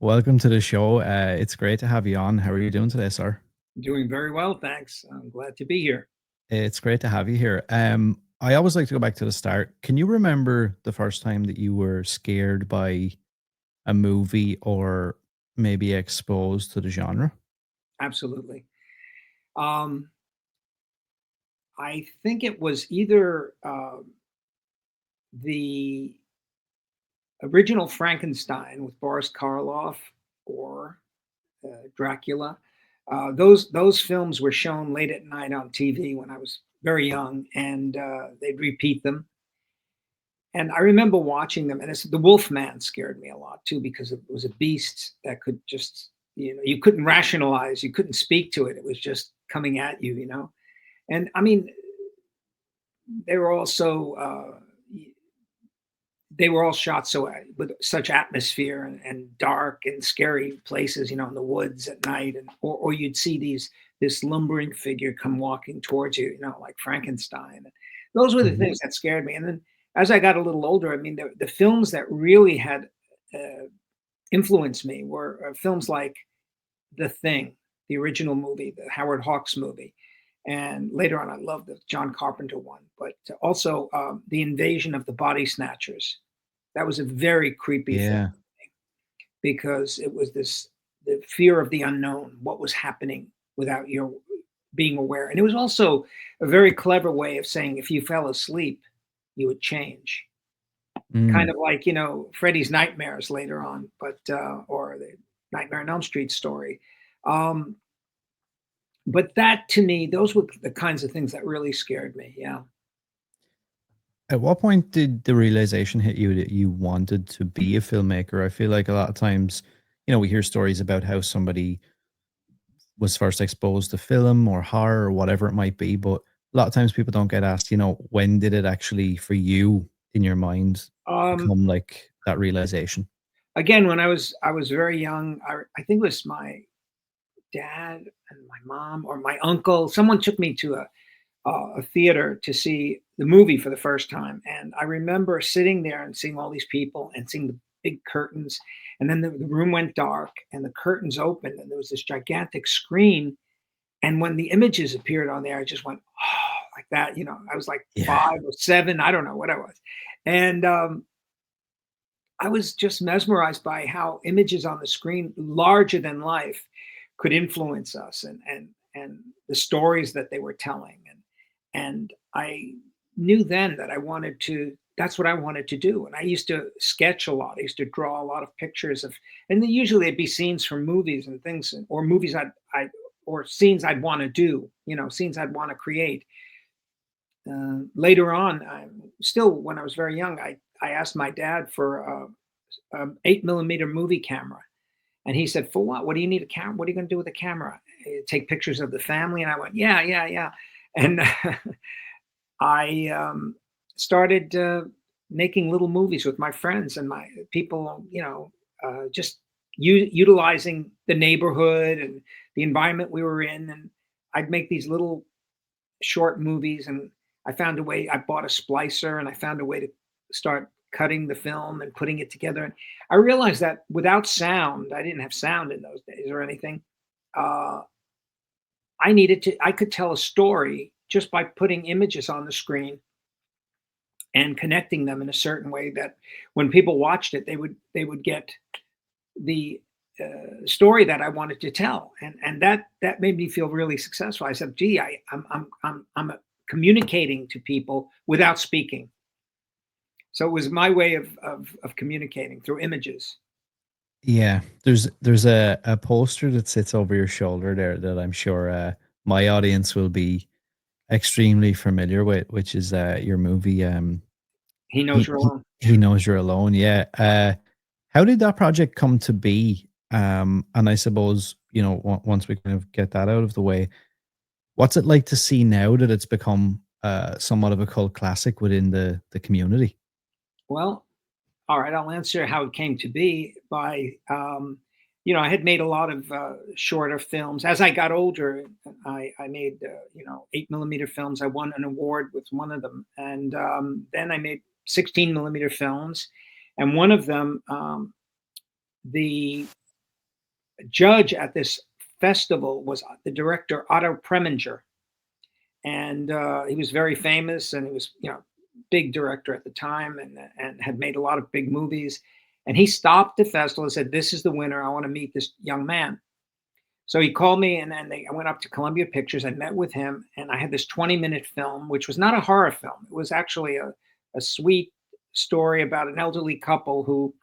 Welcome to the show. It's great to have you on. How are you doing today, sir? Doing very well, thanks. I'm glad to be here. It's great to have you here. I always like to go back to the start. Can you remember the first time that you were scared by a movie or maybe exposed to the genre? Absolutely. Um, I think it was either the original Frankenstein with Boris Karloff or Dracula. Those films were shown late at night on TV when I was very young, and they'd repeat them. And I remember watching them, and the Wolfman scared me a lot too because it was a beast that could just, you couldn't rationalize, you couldn't speak to it. It was just coming at you. And I mean, they were also they were all shot so with such atmosphere and dark and scary places, in the woods at night, and or you'd see this lumbering figure come walking towards you, like Frankenstein. Those were the Mhm. things that scared me. And then as I got a little older, I mean, the films that really had influenced me were films like The Thing, the original movie, the Howard Hawks movie. And later on, I loved the John Carpenter one, but also The Invasion of the Body Snatchers. That was a very creepy film Yeah. because it was the fear of the unknown, what was happening without your being aware. And it was also a very clever way of saying if you fell asleep, you would change. Kind Mm. of like, Freddy's nightmares later on, but or the Nightmare on Elm Street story. Um, but that to me, those were the kinds of things that really scared me. Yeah. At what point did the realization hit you that you wanted to be a filmmaker? I feel like a lot of times, we hear stories about how somebody was first exposed to film or horror or whatever it might be. But a lot of times people don't get asked, when did it actually for you in your mind Um, become like that realization? Again, when I was very young, I think it was my dad and my mom or my uncle. Someone took me to a theater to see the movie for the first time, and I remember sitting there and seeing all these people and seeing the big curtains, and then the room went dark and the curtains opened and there was this gigantic screen. And when the images appeared on there, I just went, oh, like that. I was like Yeah. 5 or 7, I don't know what I was, and I was just mesmerized by how images on the screen, larger than life, could influence us and the stories that they were telling. And I knew then that I wanted to that's what I wanted to do. And I used to sketch a lot. I used to draw a lot of pictures of, and then usually it'd be scenes from movies and things, or movies I or scenes I'd want to do, scenes I'd want to create. Later on, still when I was very young, I asked my dad for a 8 millimeter movie camera, and he said, "For what? What do you need a camera? What are you going to do with a camera? Take pictures of the family?" And I went, "Yeah, yeah, yeah." And I started making little movies with my friends and my people, just utilizing the neighborhood and the environment we were in, and I'd make these little short movies. And I found a way. I bought a splicer and I found a way to start cutting the film and putting it together. And I realized that without sound, I didn't have sound in those days or anything. Uh, I could tell a story just by putting images on the screen and connecting them in a certain way that when people watched it, they would get the story that I wanted to tell, and that made me feel really successful. I said, "Gee, I'm communicating to people without speaking." So it was my way of communicating through images. Yeah. There's a poster that sits over your shoulder there that I'm sure my audience will be extremely familiar with, which is your movie He knows He you're he alone. he knows you're alone. Yeah. How did that project come to be? And I suppose once we kind of get that out of the way, what's it like to see now that it's become somewhat of a cult classic within the community? Well, all right, I'll answer how it came to be by, I had made a lot of shorter films. As I got older, I made, 8 millimeter films. I won an award with one of them. And then I made 16 millimeter films. And one of them, the judge at this festival was the director Otto Preminger, and he was very famous, and he was, big director at the time, and had made a lot of big movies. And he stopped the festival and said, "This is the winner. I want to meet this young man." So he called me, and then I went up to Columbia Pictures. I met with him, and I had this 20-minute film, which was not a horror film. It was actually a sweet story about an elderly couple who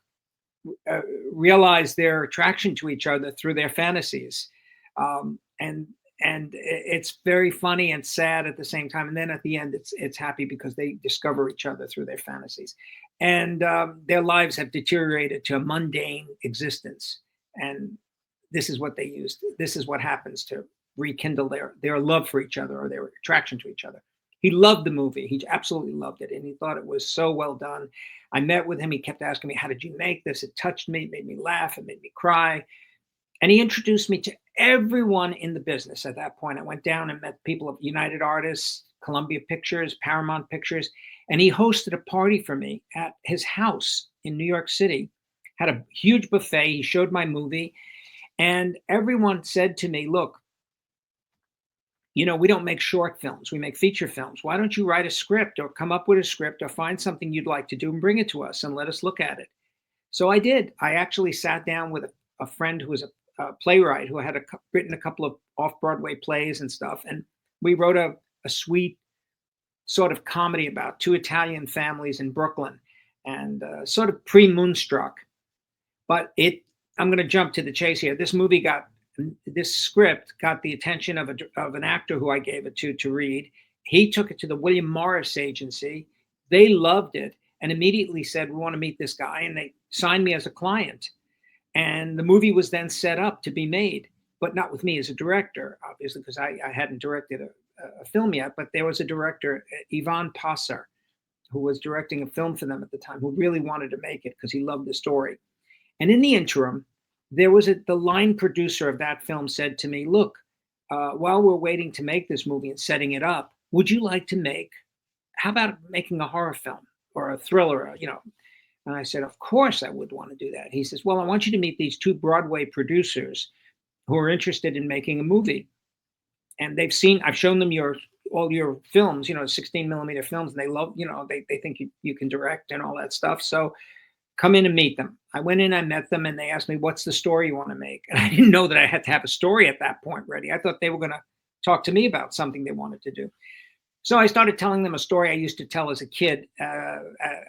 uh, realize their attraction to each other through their fantasies, and it's very funny and sad at the same time. And then at the end, it's happy because they discover each other through their fantasies, and their lives have deteriorated to a mundane existence. And this is what they used. This is what happens to rekindle their love for each other or their attraction to each other. He loved the movie. He absolutely loved it, and he thought it was so well done. I met with him. He kept asking me, "How did you make this?" It touched me, it made me laugh, it made me cry. And he introduced me to everyone in the business at that point. I went down and met people of United Artists, Columbia Pictures, Paramount Pictures, and he hosted a party for me at his house in New York City. Had a huge buffet. He showed my movie, and everyone said to me, "Look, we don't make short films, we make feature films. Why don't you write a script or come up with a script or find something you'd like to do and bring it to us and let us look at it?" So I did. I actually sat down with a friend who was a playwright who had written a couple of off Broadway plays and stuff. And we wrote a sweet sort of comedy about two Italian families in Brooklyn, and sort of pre Moonstruck. But I'm going to jump to the chase here. This script got the attention of an actor who I gave it to read. He took it to the William Morris agency. They loved it and immediately said, "We want to meet this guy," and they signed me as a client. And the movie was then set up to be made, but not with me as a director, obviously, because I hadn't directed a film yet. But there was a director, Ivan Passer, who was directing a film for them at the time, who really wanted to make it because he loved the story. And in the interim, there was the line producer of that film said to me, "Look, while we're waiting to make this movie and setting it up, would you like to how about making a horror film or a thriller, And I said, "Of course I would want to do that." He says, "Well, I want you to meet these two Broadway producers who are interested in making a movie. And I've shown them all your films, 16 millimeter films, and they love, they think you can direct and all that stuff. So come in and meet them." I went in, I met them, and they asked me, "What's the story you want to make?" And I didn't know that I had to have a story at that point ready. I thought they were going to talk to me about something they wanted to do. So I started telling them a story I used to tell as a kid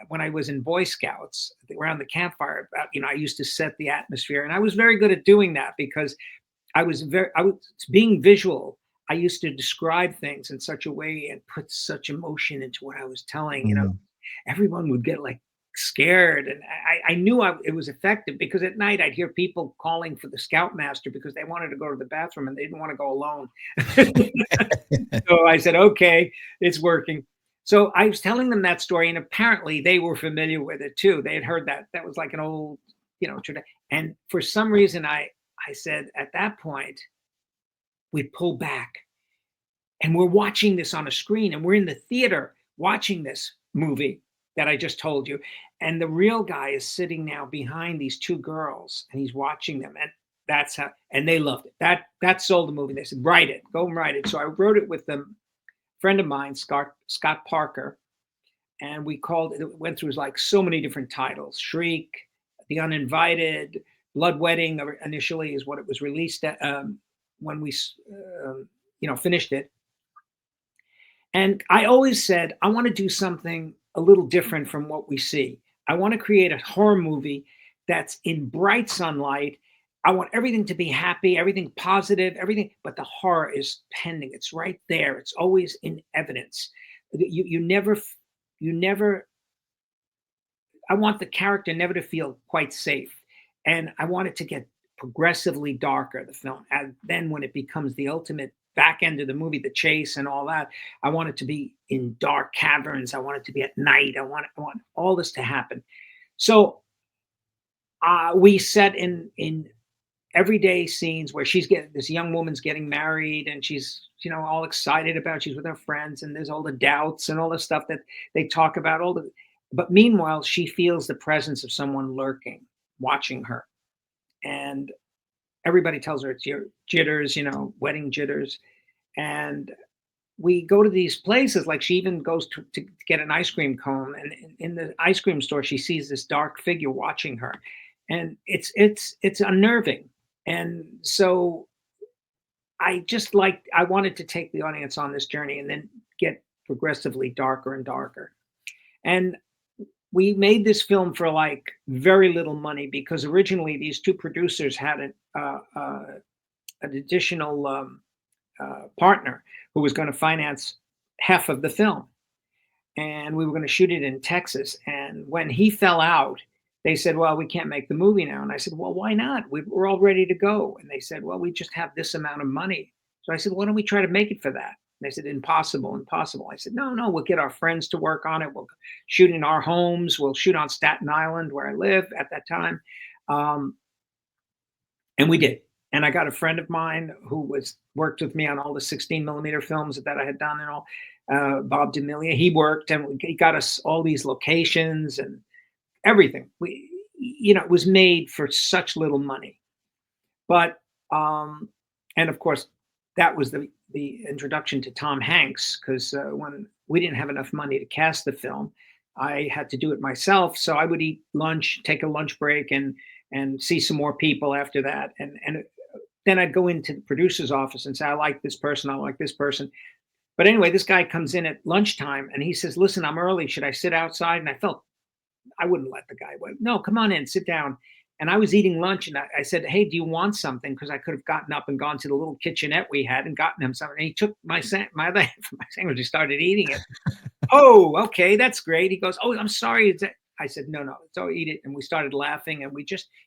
when I was in Boy Scouts around the campfire. About, I used to set the atmosphere, and I was very good at doing that because I was being visual. I used to describe things in such a way and put such emotion into what I was telling. Everyone would get like scared, and I knew it was effective because at night I'd hear people calling for the scoutmaster because they wanted to go to the bathroom and they didn't want to go alone. So I said, "Okay, it's working." So I was telling them that story, and apparently they were familiar with it too. They had heard that. That was like an old, tradition. And for some reason, I said at that point, we pull back, and we're watching this on a screen, and we're in the theater watching this movie that I just told you. And the real guy is sitting now behind these two girls, and he's watching them. And that's how, and they loved it. That sold the movie. They said, "Write it, go and write it." So I wrote it with a friend of mine, Scott Parker, and we called it. It went through like so many different titles: Shriek, The Uninvited, Blood Wedding. Initially, is what it was released at, when we, finished it. And I always said, I want to do something a little different from what we see. I want to create a horror movie that's in bright sunlight. I want everything to be happy, everything positive, everything, but the horror is pending. It's right there. It's always in evidence. You never, I want the character never to feel quite safe. And I want it to get progressively darker, the film. And then when it becomes the ultimate back end of the movie, the chase and all that, I want it to be in dark caverns. I want it to be at night. I want all this to happen. So we set in everyday scenes where this young woman's getting married, and she's all excited about, she's with her friends, and there's all the doubts and all the stuff that they talk about, but meanwhile she feels the presence of someone lurking, watching her. And everybody tells her it's your jitters, wedding jitters. And we go to these places, like she even goes to get an ice cream cone, and in the ice cream store she sees this dark figure watching her, and it's unnerving. And so I wanted to take the audience on this journey and then get progressively darker and darker. And we made this film for like very little money, because originally these two producers had an additional partner who was going to finance half of the film. And we were going to shoot it in Texas. And when he fell out, they said, well, we can't make the movie now. And I said, well, why not? We're all ready to go. And they said, well, we just have this amount of money. So I said, why don't we try to make it for that? And they said, impossible, impossible. I said, no, we'll get our friends to work on it. We'll shoot in our homes. We'll shoot on Staten Island, where I live at that time. And we did. And I got a friend of mine who worked with me on all the 16 millimeter films that I had done and all, Bob D'Amelia. He worked, and he got us all these locations and everything. It was made for such little money. But, and of course, that was the introduction to Tom Hanks, because when we didn't have enough money to cast the film, I had to do it myself. So I would eat lunch, take a lunch break, and see some more people after that. And then I'd go into the producer's office and say, I like this person, I like this person. But anyway, this guy comes in at lunchtime and he says, listen, I'm early. Should I sit outside? And I felt I wouldn't let the guy wait. No, come on in, sit down. And I was eating lunch, and I said, hey, do you want something? Because I could have gotten up and gone to the little kitchenette we had and gotten him something. And he took my other half of my sandwich and started eating it. Oh, okay, that's great. He goes, oh, I'm sorry. I said, no, so eat it. And we started laughing, and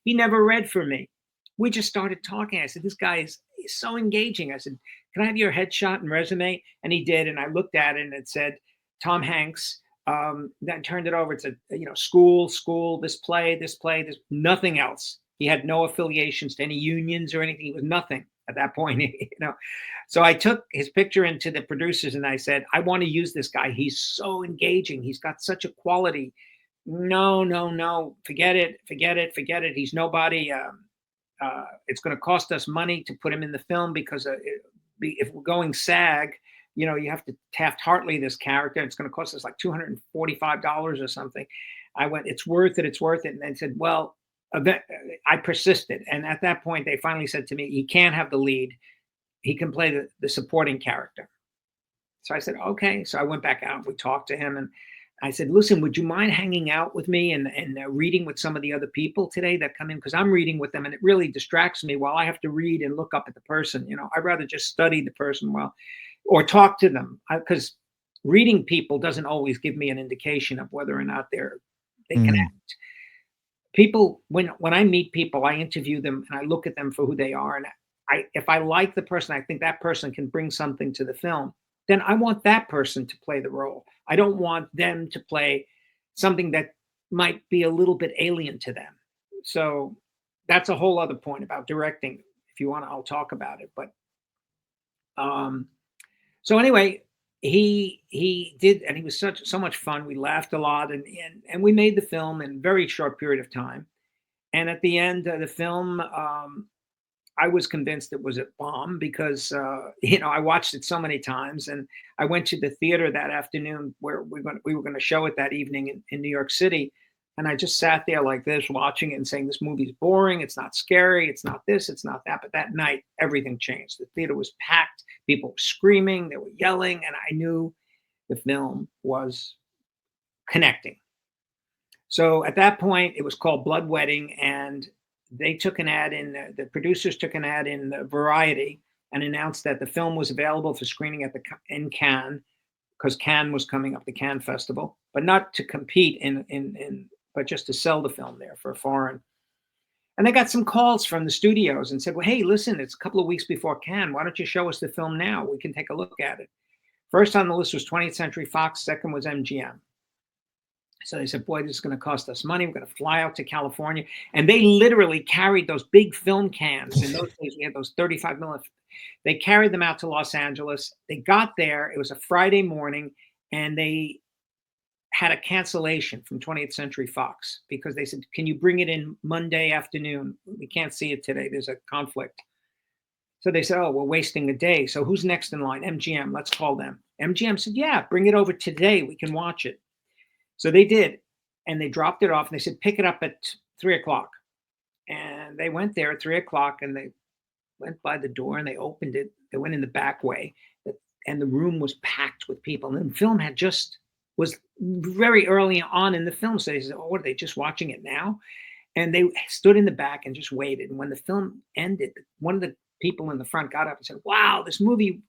he never read for me. We just started talking. I said, this guy is so engaging. I said, can I have your headshot and resume? And he did. And I looked at it, and it said, Tom Hanks. Then turned it over. It said, school, this play, nothing else. He had no affiliations to any unions or anything. He was nothing at that point, So I took his picture into the producers, and I said, I want to use this guy. He's so engaging. He's got such a quality. No, forget it. He's nobody. It's going to cost us money to put him in the film, because if we're going SAG, you have to Taft-Hartley this character. It's going to cost us like $245 or something. I went, it's worth it. And they said, well, I persisted. And at that point, they finally said to me, he can't have the lead. He can play the supporting character. So I said, okay. So I went back out. We talked to him, and I said, listen, would you mind hanging out with me and reading with some of the other people today that come in? Because I'm reading with them, and it really distracts me while I have to read and look up at the person. I'd rather just study the person or talk to them, because reading people doesn't always give me an indication of whether or not they can act. People, when I meet people, I interview them and I look at them for who they are. And if I like the person, I think that person can bring something to the film, then I want that person to play the role. I don't want them to play something that might be a little bit alien to them. So that's a whole other point about directing. If you want, I'll talk about it. But so anyway, he did, and he was so much fun. We laughed a lot, and we made the film in a very short period of time. And at the end of the film, I was convinced it was a bomb, because I watched it so many times, and I went to the theater that afternoon where we were going to show it that evening in New York City. And I just sat there like this, watching it and saying, this movie's boring. It's not scary. It's not this. It's not that. But that night, everything changed. The theater was packed. People were screaming. They were yelling. And I knew the film was connecting. So at that point, it was called Blood Wedding. And they took an ad the producers took an ad in Variety and announced that the film was available for screening in Cannes, because Cannes was coming up, the Cannes Festival, but not to compete but just to sell the film there for a foreign. And they got some calls from the studios and said, well, hey, listen, it's a couple of weeks before Cannes. Why don't you show us the film now? We can take a look at it. First on the list was 20th Century Fox. Second was MGM. So they said, boy, this is going to cost us money. We're going to fly out to California. And they literally carried those big film cans. In those days, we had those 35 millimeter. They carried them out to Los Angeles. They got there. It was a Friday morning, and they had a cancellation from 20th Century Fox because they said, "Can you bring it in Monday afternoon? We can't see it today. There's a conflict." So they said, "Oh, we're wasting a day. So who's next in line?" MGM. Let's call them. MGM said, "Yeah, bring it over today. We can watch it." So they did, and they dropped it off. And they said, "Pick it up at 3 o'clock." And they went there at 3 o'clock, and they went by the door and they opened it. They went in the back way, and the room was packed with people. And the film was very early on in the film. So they said, "Oh, what are they just watching it now?" And they stood in the back and just waited. And when the film ended, one of the people in the front got up and said, "Wow, this movie,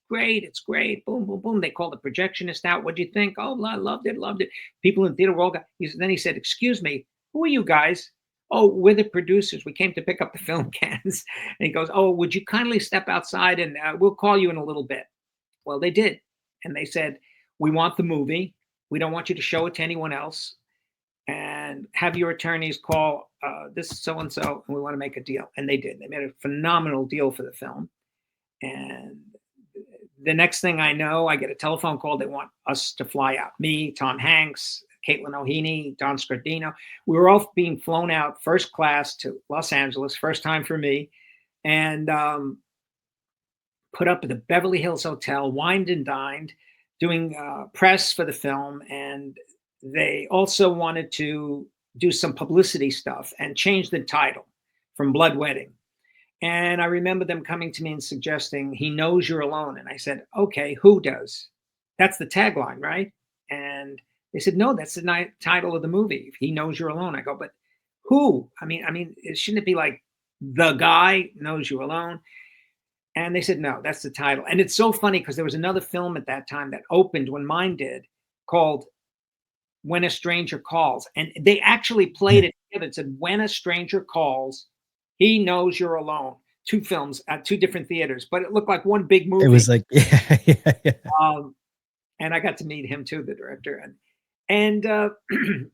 great, it's great." Boom, boom, boom. They called the projectionist out. "What do you think?" "Oh, I loved it, loved it." People in the theater were all got. Then he said, "Excuse me, who are you guys?" "Oh, we're the producers. We came to pick up the film cans." And he goes, "Oh, would you kindly step outside and we'll call you in a little bit." Well, they did. And they said, "We want the movie. We don't want you to show it to anyone else. And have your attorneys call this so and so, and we want to make a deal." And they did. They made a phenomenal deal for the film. And the next thing I know, I get a telephone call. They want us to fly out. Me, Tom Hanks, Caitlin O'Heaney, Don Scardino. We were all being flown out first class to Los Angeles, first time for me, and put up at the Beverly Hills Hotel, wined and dined, doing press for the film. And they also wanted to do some publicity stuff and change the title from Blood Wedding. And I remember them coming to me and suggesting, "He knows you're alone." And I said, "Okay, who does?" That's the tagline, right? And they said, "No, that's the title of the movie. He knows you're alone." I go, "But who? I mean, shouldn't it be like the guy knows you're alone?" And they said, "No, that's the title." And it's so funny because there was another film at that time that opened when mine did called When a Stranger Calls. And they actually played it together. It said, "When a Stranger Calls, He Knows You're Alone." Two films at two different theaters, but it looked like one big movie. It was like, yeah, yeah, yeah. And I got to meet him too, the director. And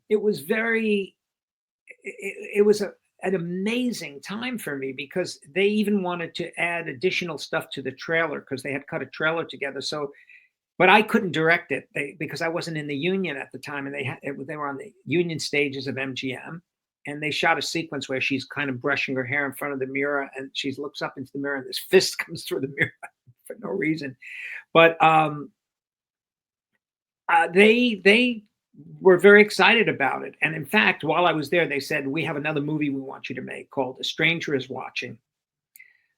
it was it was an amazing time for me because they even wanted to add additional stuff to the trailer because they had cut a trailer together. So, but I couldn't direct it because I wasn't in the union at the time, and they were on the union stages of MGM, and they shot a sequence where she's kind of brushing her hair in front of the mirror, and she looks up into the mirror, and this fist comes through the mirror for no reason. But they were very excited about it, and in fact, while I was there, they said, "We have another movie we want you to make called A Stranger Is Watching."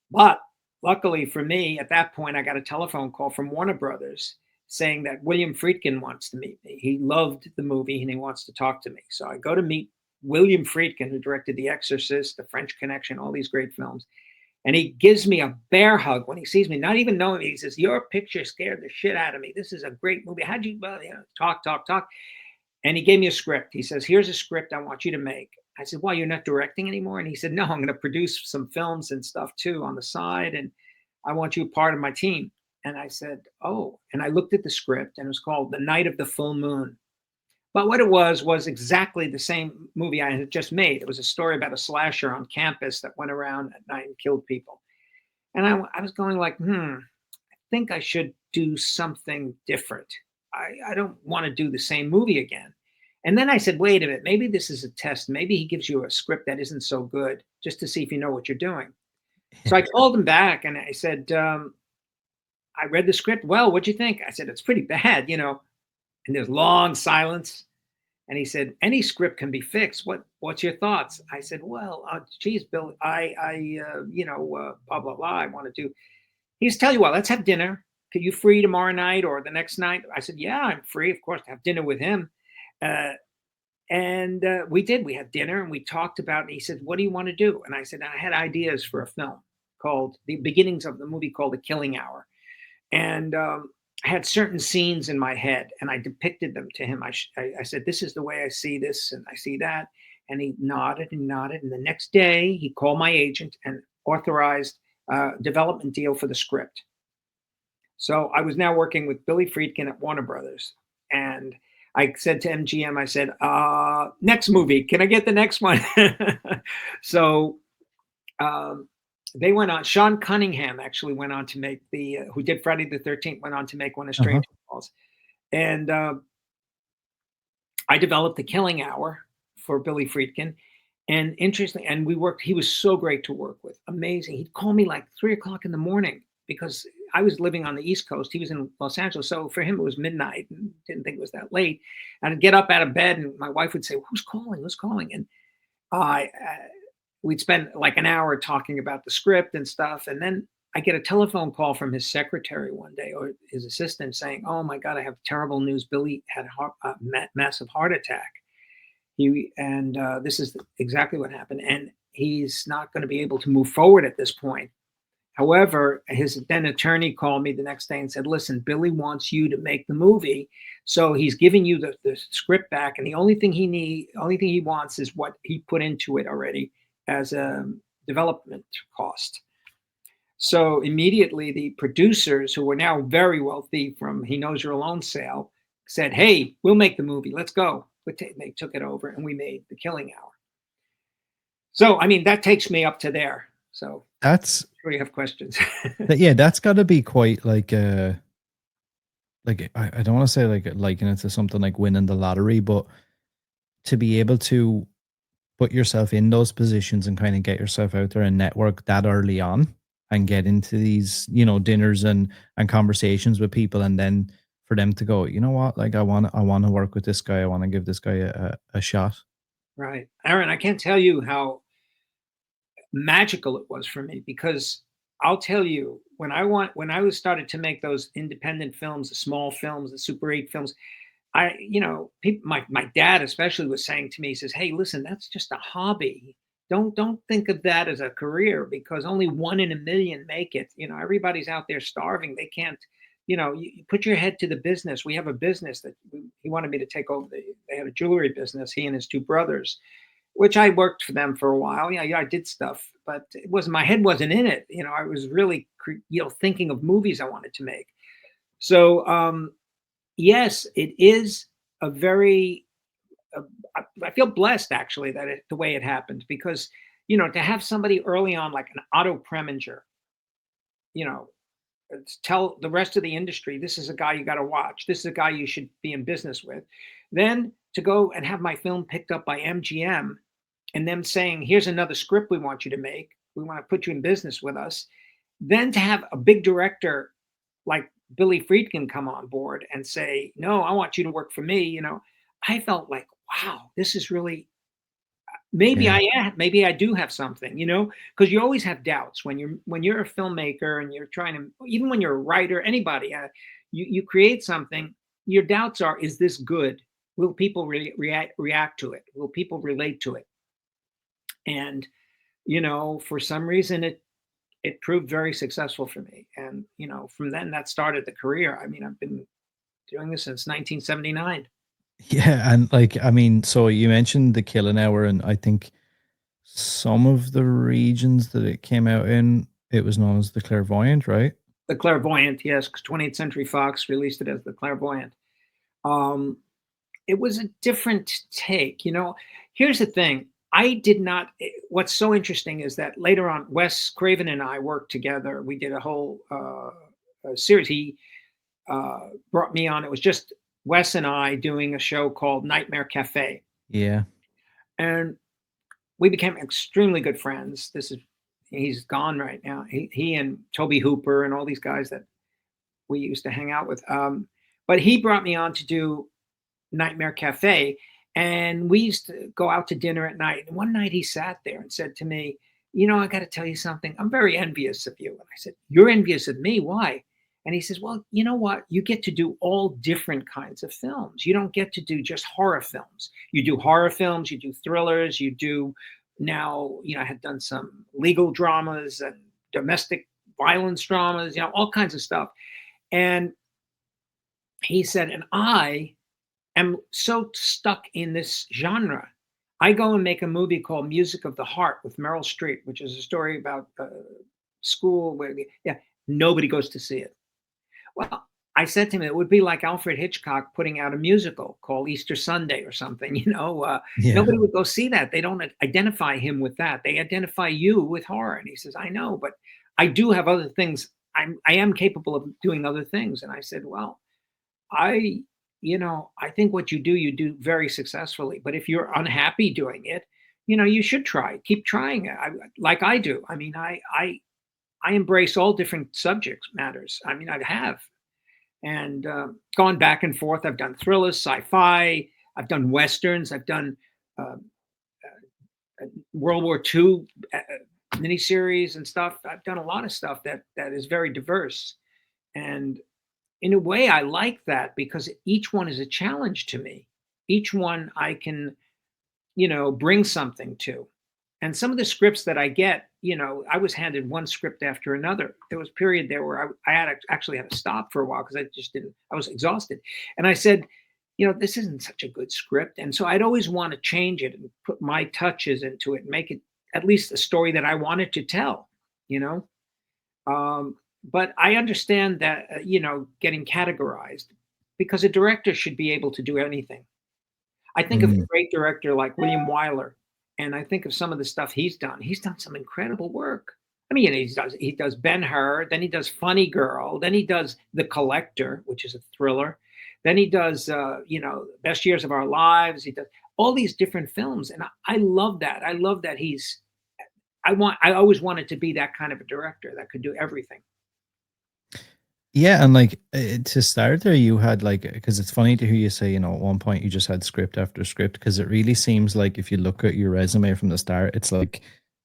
But luckily for me, at that point, I got a telephone call from Warner Brothers saying that William Friedkin wants to meet me. He loved the movie and he wants to talk to me. So I go to meet William Friedkin, who directed The Exorcist, The French Connection, all these great films. And he gives me a bear hug when he sees me, not even knowing me. He says, "Your picture scared the shit out of me. This is a great movie. How'd you, talk, talk, talk." And he gave me a script. He says, "Here's a script I want you to make." I said, "Why, you're not directing anymore?" And he said, "No, I'm going to produce some films and stuff too on the side. And I want you part of my team." And I said, "Oh." And I looked at the script, and it was called The Night of the Full Moon. But what it was exactly the same movie I had just made. It was a story about a slasher on campus that went around at night and killed people. And I was going like, I think I should do something different. I don't want to do the same movie again. And then I said, wait a minute, maybe this is a test. Maybe he gives you a script that isn't so good just to see if you know what you're doing. So I called him back and I said, I read the script. "Well, what'd you think?" I said, "It's pretty bad, you know." And there's long silence. And he said, "Any script can be fixed. What's your thoughts?" I said, "Well, geez, Bill, blah, blah, blah. I want to do." He said, "Tell you what, let's have dinner. Could you free tomorrow night or the next night?" I said, "Yeah, I'm free, of course, to have dinner with him." And we did. We had dinner and we talked about it. He said, "What do you want to do?" And I said, "I had ideas for a film called the beginnings of the movie called The Killing Hour." And I had certain scenes in my head and I depicted them to him. I said, "This is the way I see this and I see that." And he nodded and nodded. And the next day he called my agent and authorized a development deal for the script. So I was now working with Billy Friedkin at Warner Brothers. And I said to MGM, I said, "Next movie, can I get the next one?" So they went on. Sean Cunningham actually went on to make who did Friday the 13th, went on to make When a Stranger Calls. And I developed the Killing Hour for Billy Friedkin. And interesting, and we worked. He was so great to work with, amazing. He'd call me like 3 o'clock in the morning because I was living on the East Coast. He was in Los Angeles, so for him it was midnight, and didn't think it was that late. And I'd get up out of bed, and my wife would say, "Who's calling? Who's calling?" And I, we'd spend like an hour talking about the script and stuff, and then I get a telephone call from his secretary one day or his assistant saying, "Oh my God, I have terrible news. Billy had a massive heart attack." This is exactly what happened, and he's not going to be able to move forward at this point. However, his then attorney called me the next day and said, "Listen, Billy wants you to make the movie, so he's giving you the script back, and the only thing he wants is what he put into it already as a development cost." So immediately, the producers, who were now very wealthy from He Knows You're Alone sale, said, "Hey, we'll make the movie. Let's go." But they took it over, and we made The Killing Hour. So, I mean, that takes me up to there. So That's I'm sure you have questions. yeah, that's got to be quite like I don't want to say like liken it to something like winning the lottery, but to be able to put yourself in those positions and kind of get yourself out there and network that early on and get into these, dinners and conversations with people, and then for them to go, you know what, like I want to work with this guy, I want to give this guy a shot. Right. Aaron, I can't tell you how magical it was for me, because I'll tell you, when I was started to make those independent films, the small films, the Super 8 films, people, my dad especially was saying to me, he says, "Hey, listen, that's just a hobby. Don't think of that as a career, because only one in a million make it. Everybody's out there starving. They can't, you put your head to the business. We have a business that he wanted me to take over. They had a jewelry business, he and his two brothers, which I worked for them for a while. Yeah, I did stuff, but it wasn't, my head wasn't in it. I was really, thinking of movies I wanted to make. So, yes, it is a very. Uh, I feel blessed actually that the way it happened, because to have somebody early on like an Otto Preminger, you know, tell the rest of the industry, this is a guy you got to watch. This is a guy you should be in business with. Then to go and have my film picked up by MGM, and them saying, "Here's another script we want you to make. We want to put you in business with us." Then to have a big director like Billy Friedkin come on board and say, "No, I want you to work for me." I felt like, wow, this is really, maybe Yeah. I am, maybe I do have something, because you always have doubts when you're a filmmaker, and you're trying to, even when you're a writer, anybody, you create something. Your doubts are, is this good? Will people react to it? Will people relate to it? And for some reason it proved very successful for me. And from then, that started the career. I mean, I've been doing this since 1979. Yeah, and like I mean, so you mentioned the Killing Hour, and I think some of the regions that it came out in, it was known as the Clairvoyant, right? The Clairvoyant, yes, because 20th Century Fox released it as the Clairvoyant. um it was a different take. Here's the thing. I did not What's so interesting is that later on, Wes Craven and I worked together. We did a whole series. He brought me on. It was just Wes and I doing a show called Nightmare Cafe, Yeah. and we became extremely good friends. He's gone right now. He and Toby Hooper and all these guys that we used to hang out with. But he brought me on to do Nightmare Cafe, and we used to go out to dinner at night. And one night he sat there and said to me, "I got to tell you something. I'm very envious of you." And I said, "You're envious of me? Why?" And he says, "Well, you know what? You get to do all different kinds of films. You don't get to do just horror films. You do horror films, you do thrillers, you do now, I had done some legal dramas and domestic violence dramas, all kinds of stuff." And he said, "And I am so stuck in this genre. I go and make a movie called Music of the Heart with Meryl Streep, which is a story about school where, yeah, nobody goes to see it." Well, I said to him, it would be like Alfred Hitchcock putting out a musical called Easter Sunday or something. Yeah. Nobody would go see that. They don't identify him with that. They identify you with horror. And he says, "I know, but I do have other things. I am capable of doing other things." And I said, "Well, I I think what you do very successfully. But if you're unhappy doing it, you should try. Keep trying it. Like I do. I mean, I embrace all different subject matters. I mean, I have, and gone back and forth. I've done thrillers, sci-fi. I've done westerns. I've done uh, World War II miniseries and stuff. I've done a lot of stuff that is very diverse, and in a way, I like that because each one is a challenge to me. Each one I can, bring something to. And some of the scripts that I get, I was handed one script after another. There was a period there where I actually had to stop for a while because I just didn't, I was exhausted. And I said, this isn't such a good script. And so I'd always want to change it and put my touches into it and make it at least a story that I wanted to tell, you know? Um, but I understand that, getting categorized because a director should be able to do anything. I think of a Mm. great director like William Wyler, and I think of some of the stuff he's done. He's done some incredible work. I mean, he does Ben-Hur, then he does Funny Girl, then he does The Collector, which is a thriller. Then he does, Best Years of Our Lives. He does all these different films, and I love that. I love that he's. I always wanted to be that kind of a director that could do everything. Yeah, and like to start there, you had like because it's funny to hear you say, at one point you just had script after script because it really seems like if you look at your resume from the start, it's like,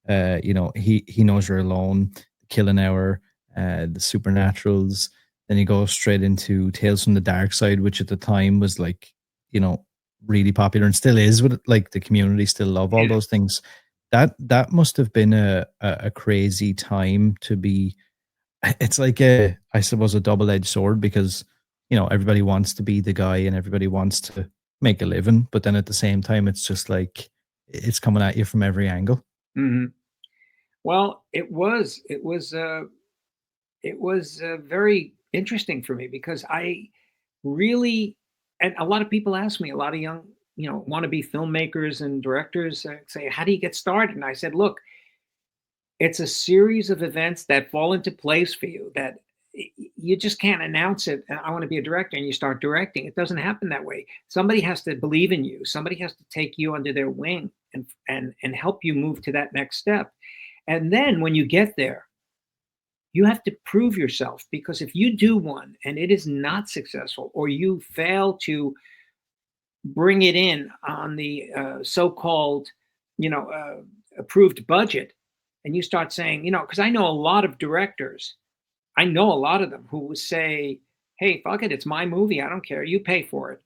he knows you're alone, Killing Hour, the Supernaturals. Then you go straight into Tales from the Dark Side, which at the time was like, you know, really popular and still is. With like the community still love all Yeah. those things. That must have been a crazy time to be. It's like I suppose, a double-edged sword because, everybody wants to be the guy and everybody wants to make a living, but then at the same time, it's just like it's coming at you from every angle. hmm Well, it was very interesting for me because I really, and a lot of people ask me, a lot of young, want to be filmmakers and directors say, how do you get started? And I said, look, it's a series of events that fall into place for you that you just can't announce it. And I want to be a director and you start directing. It doesn't happen that way. Somebody has to believe in you. Somebody has to take you under their wing and help you move to that next step. And then when you get there, you have to prove yourself because if you do one and it is not successful or you fail to bring it in on the so-called approved budget and you start saying because I know a lot of directors, I know a lot of them who will say, hey, fuck it, it's my movie, I don't care, you pay for it.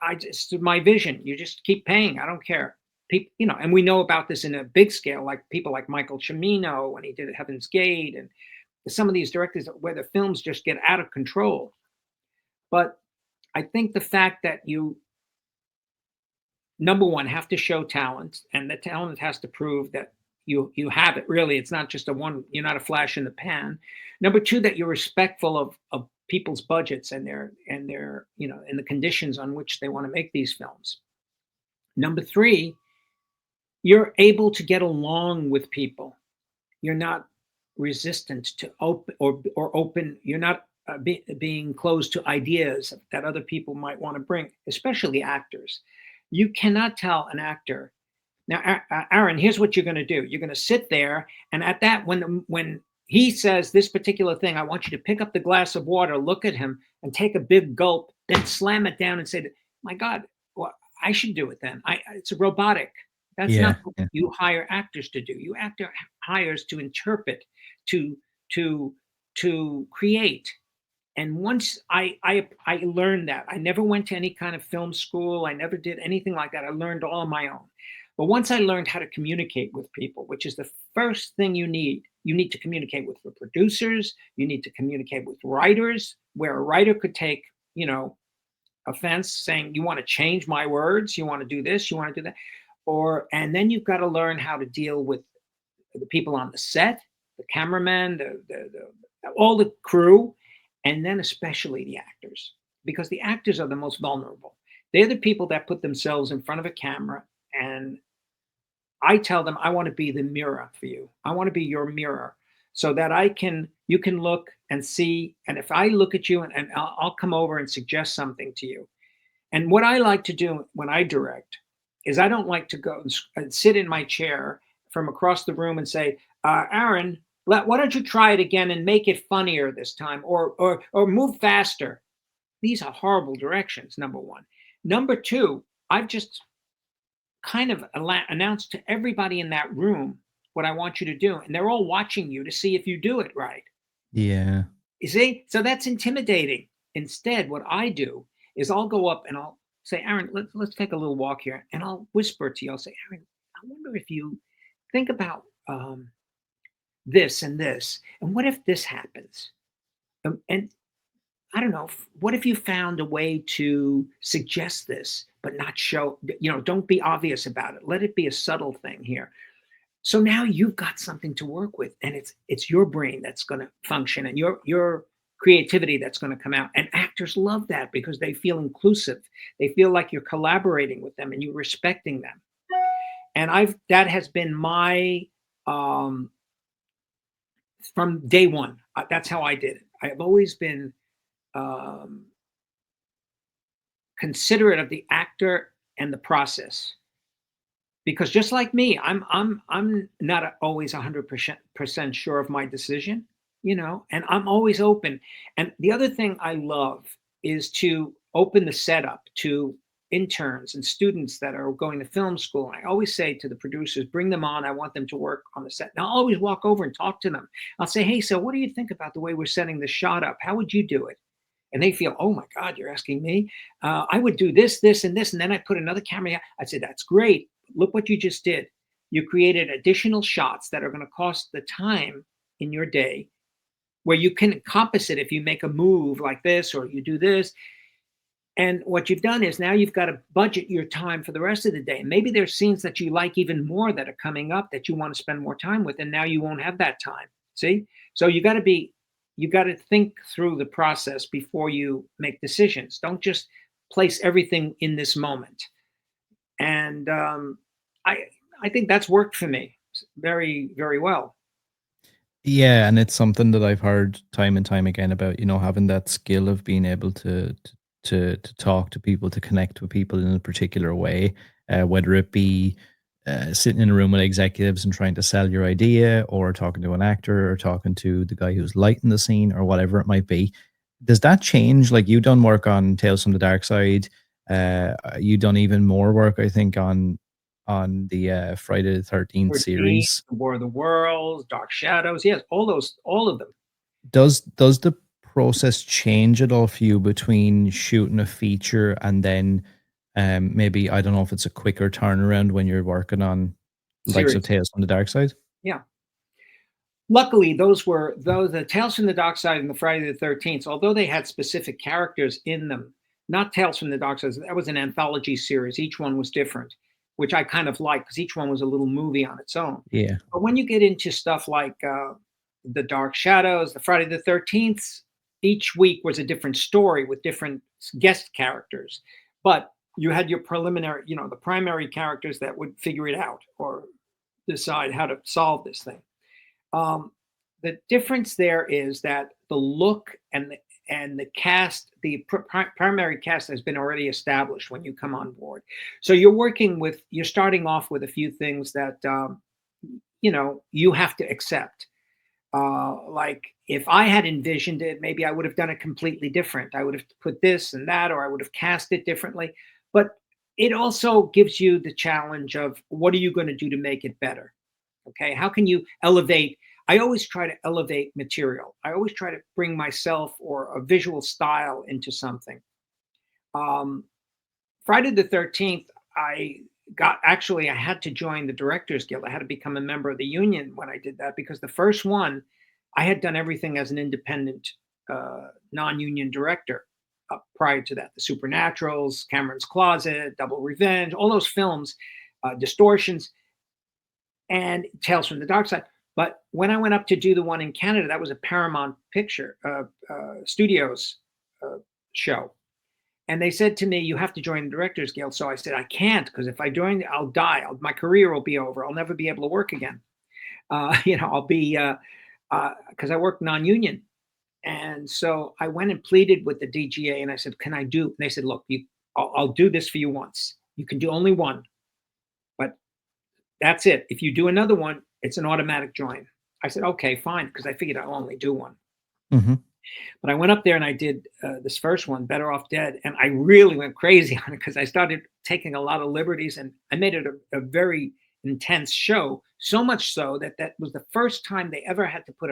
I just my vision, you just keep paying, I don't care. People, and we know about this in a big scale, like people like Michael Cimino when he did Heaven's Gate, and some of these directors where the films just get out of control. But I think the fact that you, number one, have to show talent, and the talent has to prove that you have it. Really, it's not just a one. You're not a flash in the pan. Number two, that you're respectful of people's budgets and their and the conditions on which they want to make these films. Number three, you're able to get along with people. You're not resistant to open. You're not being closed to ideas that other people might want to bring, especially actors. You cannot tell an actor now, Aaron. Here's what you're going to do. You're going to sit there, and at that, when he says this particular thing, I want you to pick up the glass of water, look at him, and take a big gulp, then slam it down and say, "My God, well, I should do it then. It's a robotic." That's not Yeah, what yeah. you hire actors to do. You actor hires to interpret, to to to create. And once I learned that, I never went to any kind of film school. I never did anything like that. I learned all on my own. But once I learned how to communicate with people, which is the first thing you need to communicate with the producers. You need to communicate with writers, where a writer could take, offense, saying, you want to change my words, you want to do this, you want to do that. And then you've got to learn how to deal with the people on the set, the cameraman, all the crew, and then especially the actors, because the actors are the most vulnerable. They're the people that put themselves in front of a camera, and I tell them, I want to be the mirror for you. I want to be your mirror so that you can look and see. And if I look at you and I'll come over and suggest something to you, And what I like to do when I direct is I don't like to go and sit in my chair from across the room and say, Aaron, why don't you try it again and make it funnier this time, or move faster. These are horrible directions, number one. Number two, I've just kind of announced to everybody in that room what I want you to do, and they're all watching you to see if you do it right. Yeah. You see? So that's intimidating. Instead, what I do is I'll go up and I'll say, Aaron, let's take a little walk here. And I'll whisper to you, I'll say, Aaron, I wonder if you think about this and this. And what if this happens? And I don't know, what if you found a way to suggest this, but not show, don't be obvious about it. Let it be a subtle thing here. So now you've got something to work with, and it's your brain that's going to function, and your creativity that's going to come out. And actors love that because they feel inclusive. They feel like you're collaborating with them and you're respecting them. And that has been my from day one. That's how I did it. I have always been considerate of the actor and the process. Because just like me, I'm not always 100% sure of my decision, and I'm always open. And the other thing I love is to open the setup to interns and students that are going to film school. I always say to the producers, bring them on. I want them to work on the set. And I'll always walk over and talk to them. I'll say, hey, so what do you think about the way we're setting the shot up? How would you do it? And they feel, oh my God, you're asking me? I would do this, this, and this. And then I put another camera. I'd say, that's great. Look what you just did. You created additional shots that are going to cost the time in your day where you can encompass it if you make a move like this or you do this. And what you've done is now you've got to budget your time for the rest of the day. And maybe there's scenes that you like even more that are coming up that you want to spend more time with. And now you won't have that time. See? So you got to think through the process before you make decisions. Don't just place everything in this moment. And I think that's worked for me very, very well. Yeah, and it's something that I've heard time and time again about, having that skill of being able to talk to people, to connect with people in a particular way, whether it be sitting in a room with executives and trying to sell your idea, or talking to an actor, or talking to the guy who's lighting the scene, or whatever it might be. Does that change? Like, you've done work on Tales from the Dark Side. You've done even more work, I think, on the Friday the 13th series. War of the Worlds, Dark Shadows. Yes, all of them. Does the process change at all for you between shooting a feature and then maybe, I don't know if it's a quicker turnaround when you're working on likes of Tales from the Dark Side? Yeah. Luckily, the Tales from the Dark Side and the Friday the 13th, although they had specific characters in them, not Tales from the Dark Side, that was an anthology series. Each one was different, which I kind of liked because each one was a little movie on its own. Yeah. But when you get into stuff like the Dark Shadows, the Friday the 13th, each week was a different story with different guest characters. But you had your preliminary, the primary characters that would figure it out or decide how to solve this thing. The difference there is that the look and the cast, the primary cast has been already established when you come on board. So you're starting off with a few things that, you have to accept. Like if I had envisioned it, maybe I would have done it completely different. I would have put this and that, or I would have cast it differently. But it also gives you the challenge of what are you going to do to make it better? Okay. How can you elevate? I always try to elevate material. I always try to bring myself or a visual style into something. Friday the 13th, I had to join the Directors Guild. I had to become a member of the union when I did that, because the first one, I had done everything as an independent, non-union director prior to that. The Supernaturals, Cameron's Closet, Double Revenge, all those films, Distortions, and Tales from the Dark Side. But when I went up to do the one in Canada, that was a Paramount Picture Studios show. And they said to me, you have to join the Directors Guild. So I said, I can't, because if I join, I'll die. My career will be over. I'll never be able to work again. I'll be, because I work non-union. And so I went and pleaded with the DGA and I said, can I do? And they said, look, I'll do this for you once. You can do only one, but that's it. If you do another one, it's an automatic join. I said, okay, fine, because I figured I'll only do one. Mm-hmm. But I went up there and I did this first one, Better Off Dead, and I really went crazy on it because I started taking a lot of liberties, and I made it a very intense show. So much so that that was the first time they ever had to put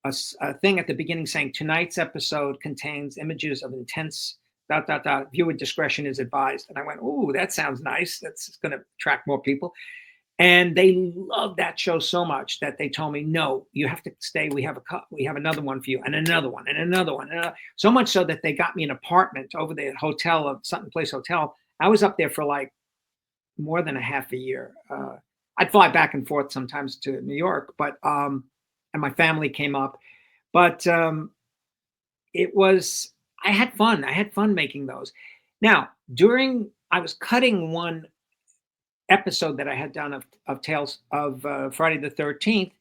a thing at the beginning saying tonight's episode contains images of intense ... Viewer discretion is advised. And I went, "Ooh, that sounds nice. That's going to attract more people." And they loved that show so much that they told me, "No, you have to stay. We have another one for you, and another one, and another one." So much so that they got me an apartment over the hotel of Sutton Place Hotel. I was up there for like more than a half a year. I'd fly back and forth sometimes to New York, but and my family came up. But it was I had fun. I had fun making those. Now, I was cutting one episode that I had done of Tales of Friday the 13th,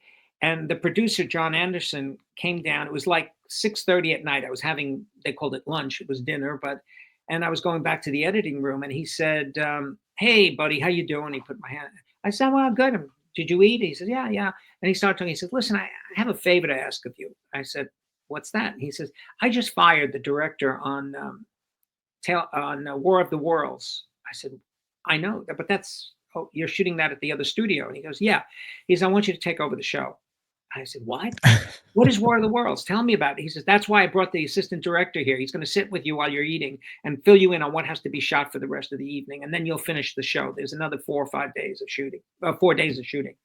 and the producer John Anderson came down. It was like 6:30 at night. I was having, they called it lunch. It was dinner, and I was going back to the editing room, and he said, "Hey, buddy, how you doing?" He put my hand. I said, "Well, I'm good. Did you eat?" He said, "Yeah, yeah." And he started talking. He said, "Listen, I have a favor to ask of you." I said, "What's that?" And he says, "I just fired the director on War of the Worlds." I said, "I know, but that's, oh, you're shooting that at the other studio." And he goes, "Yeah." He says, "I want you to take over the show." I said, "What? What is War of the Worlds? Tell me about it." He says, "That's why I brought the assistant director here. He's going to sit with you while you're eating and fill you in on what has to be shot for the rest of the evening. And then you'll finish the show. There's another 4 or 5 days of shooting, 4 days of shooting."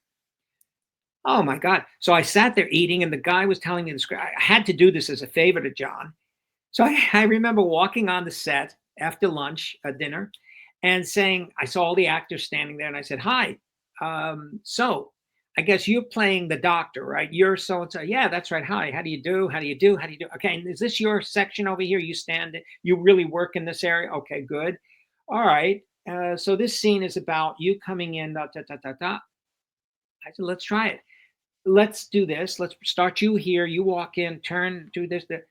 Oh my God. So I sat there eating, and the guy was telling me the script. I had to do this as a favor to John. So I remember walking on the set after lunch, dinner, and saying, I saw all the actors standing there, and I said, "Hi, so I guess you're playing the doctor, right? You're so and so." "Yeah, that's right. Hi, how do you do? How do you do? How do you do? Okay, and is this your section over here? You really work in this area? Okay, good. All right. So this scene is about you coming in, da, da, da, da, da." I said, "Let's try it. Let's do this. Let's start you here. You walk in, turn, do this, that."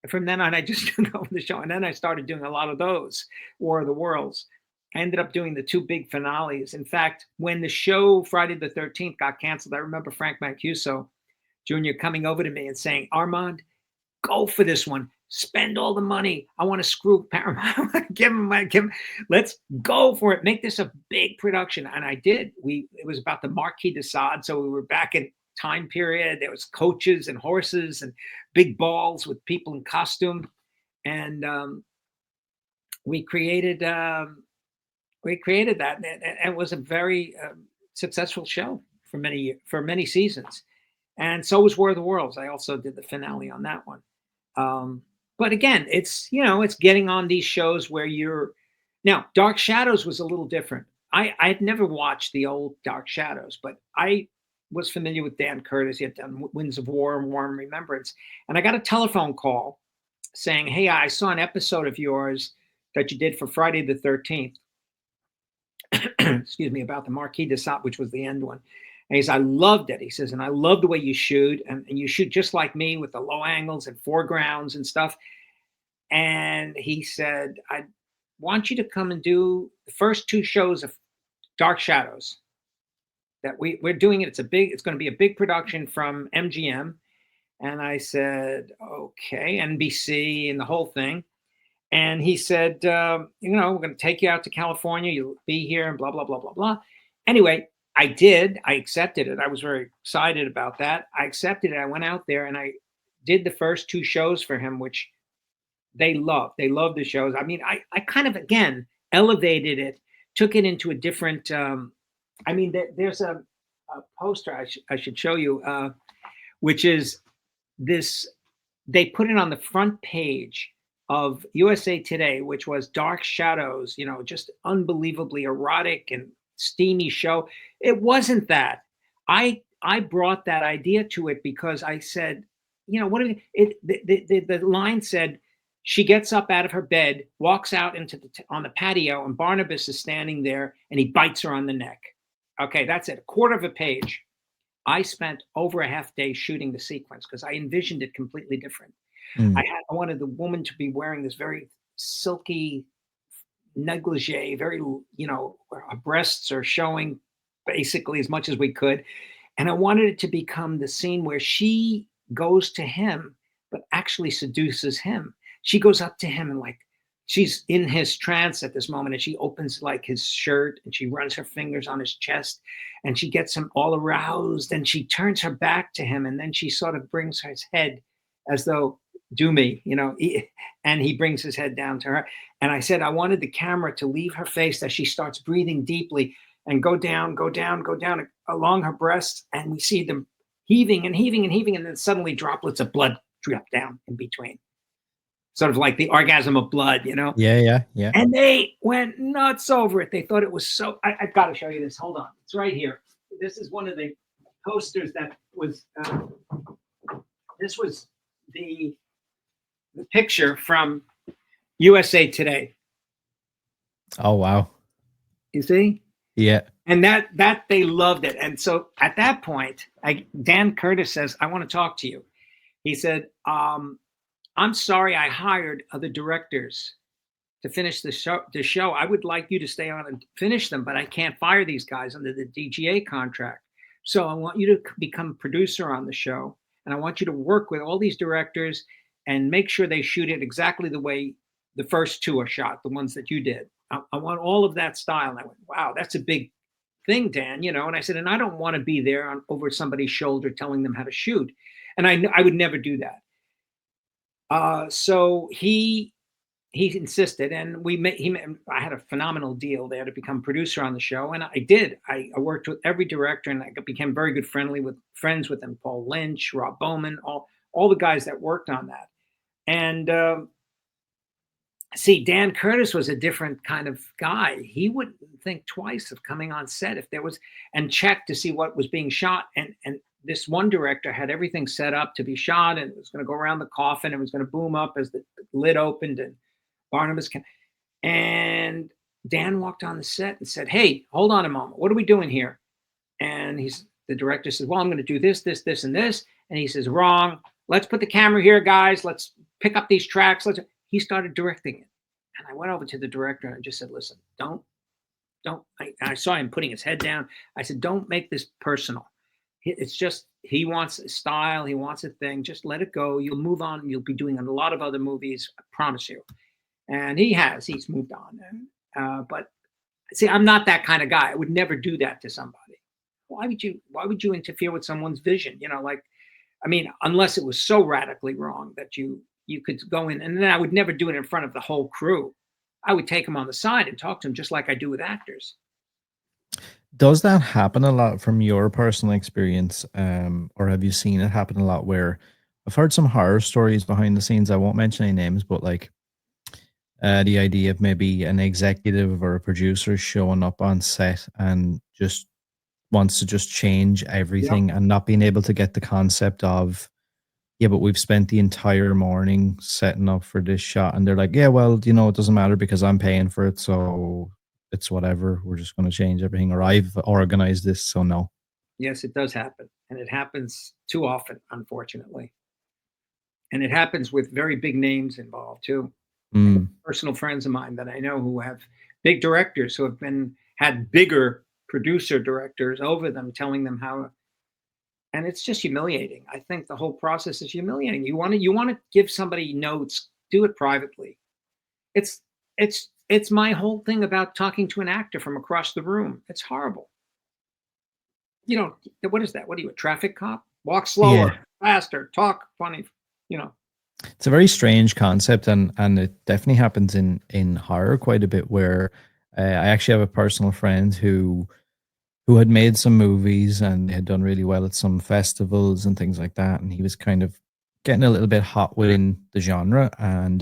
From then on, I just took over the show. And then I started doing a lot of those, War of the Worlds. I ended up doing the 2 big finales. In fact, when the show Friday the 13th got canceled, I remember Frank Mancuso Jr. coming over to me and saying, "Armand, go for this one. Spend all the money. I want to screw Paramount. give him, let's go for it. Make this a big production." And I did. It was about the Marquis de Sade. So we were back in time period. There was coaches and horses and big balls with people in costume. And we created that. And it was a very successful show for many seasons. And so was War of the Worlds. I also did the finale on that one. But again, it's getting on these shows where now Dark Shadows was a little different. I had never watched the old Dark Shadows, but I was familiar with Dan Curtis. He had done Winds of War and Warm Remembrance. And I got a telephone call saying, "Hey, I saw an episode of yours that you did for Friday the 13th. Excuse me, about the Marquis de Sade, which was the end one." And he says, "I loved it." He says, "And I love the way you shoot. And you shoot just like me with the low angles and foregrounds and stuff." And he said, "I want you to come and do the first 2 shows of Dark Shadows that we're doing it. It's going to be a big production from MGM." And I said, "Okay," NBC and the whole thing. And he said, "We're going to take you out to California. You'll be here and blah, blah, blah, blah, blah." Anyway, I did. I accepted it. I was very excited about that. I accepted it. I went out there and I did the first 2 shows for him, which they loved. They loved the shows. I mean, I kind of, again, elevated it, took it into a different, there's a poster I should show you, which is this. They put it on the front page of USA Today, which was Dark Shadows, just unbelievably erotic and steamy show. It wasn't that. I brought that idea to it because I said, what are the line said, she gets up out of her bed, walks out on the patio, and Barnabas is standing there and he bites her on the neck. Okay, that's it. A quarter of a page. I spent over a half day shooting the sequence because I envisioned it completely different. Mm. I wanted the woman to be wearing this very silky negligee, very, our breasts are showing basically as much as we could. And I wanted it to become the scene where she goes to him, but actually seduces him. She goes up to him and like she's in his trance at this moment, and she opens like his shirt and she runs her fingers on his chest and she gets him all aroused and she turns her back to him and then she sort of brings his head as though do me, and he brings his head down to her. And I said I wanted the camera to leave her face as she starts breathing deeply and go down, go down, go down along her breasts, and we see them heaving and heaving and heaving, and then suddenly droplets of blood drip down in between, sort of like the orgasm of blood, Yeah. And they went nuts over it. They thought it was so. I've got to show you this. Hold on, it's right here. This is one of the posters that was. This was the picture from USA Today. Oh wow! You see? Yeah. And that they loved it. And so at that point, Dan Curtis says, "I want to talk to you." He said, "I'm sorry I hired other directors to finish the show. I would like you to stay on and finish them, but I can't fire these guys under the DGA contract. So I want you to become a producer on the show, and I want you to work with all these directors and make sure they shoot it exactly the way the first two are shot, the ones that you did. I want all of that style." And I went, "Wow, that's a big thing, Dan." And I said, "And I don't want to be there over somebody's shoulder telling them how to shoot." And I would never do that. So he insisted, and I had a phenomenal deal there to become producer on the show, and I did. I worked with every director, and I became very good friends with them. Paul Lynch, Rob Bowman, all the guys that worked on that. And see, Dan Curtis was a different kind of guy. He wouldn't think twice of coming on set if there was, and check to see what was being shot. And this one director had everything set up to be shot, and it was going to go around the coffin, and it was going to boom up as the lid opened, and Barnabas and Dan walked on the set and said, "Hey, hold on a moment. What are we doing here?" And the director says, "Well, I'm going to do this, this, this, and this." And he says, "Wrong. Let's put the camera here, guys. Let's pick up these tracks." He started directing it. And I went over to the director and I just said, "Listen, don't. I saw him putting his head down. I said, "Don't make this personal. It's just, he wants a style. He wants a thing. Just let it go. You'll move on. You'll be doing a lot of other movies. I promise you." And he's moved on. But see, I'm not that kind of guy. I would never do that to somebody. Why would you interfere with someone's vision? Unless it was so radically wrong that you could go in, and then I would never do it in front of the whole crew. I would take them on the side and talk to them just like I do with actors. Does that happen a lot from your personal experience? Or have you seen it happen a lot where I've heard some horror stories behind the scenes? I won't mention any names, but like the idea of maybe an executive or a producer showing up on set and just wants to just change everything, and not being able to get the concept of, yeah, but we've spent the entire morning setting up for this shot. And they're like, "Yeah, well, it doesn't matter because I'm paying for it. So it's whatever. We're just going to change everything. Or I've organized this. So no." Yes, it does happen. And it happens too often, unfortunately. And it happens with very big names involved too. Personal friends of mine that I know who have big directors who have had bigger producer directors over them telling them how, and it's just humiliating. I think the whole process is humiliating. You want to give somebody notes, do it privately. It's my whole thing about talking to an actor from across the room. It's horrible. What is that? What are you, a traffic cop? Walk slower, faster, talk funny, It's a very strange concept, and it definitely happens in horror quite a bit, where I actually have a personal friend who had made some movies and had done really well at some festivals and things like that, and he was kind of getting a little bit hot within the genre, and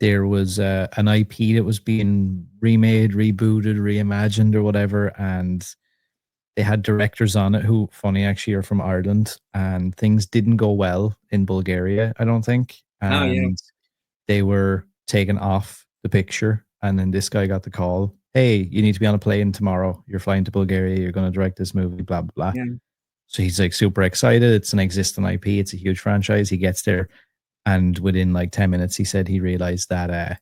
there was an IP that was being remade, rebooted, reimagined, or whatever, and they had directors on it who, funny actually, are from Ireland, and things didn't go well in Bulgaria, I don't think. And they were taken off the picture. And then this guy got the call, "Hey, you need to be on a plane tomorrow. You're flying to Bulgaria. You're going to direct this movie, blah, blah, blah." Yeah. So he's like super excited. It's an existing IP. It's a huge franchise. He gets there. And within like 10 minutes, he said he realized that,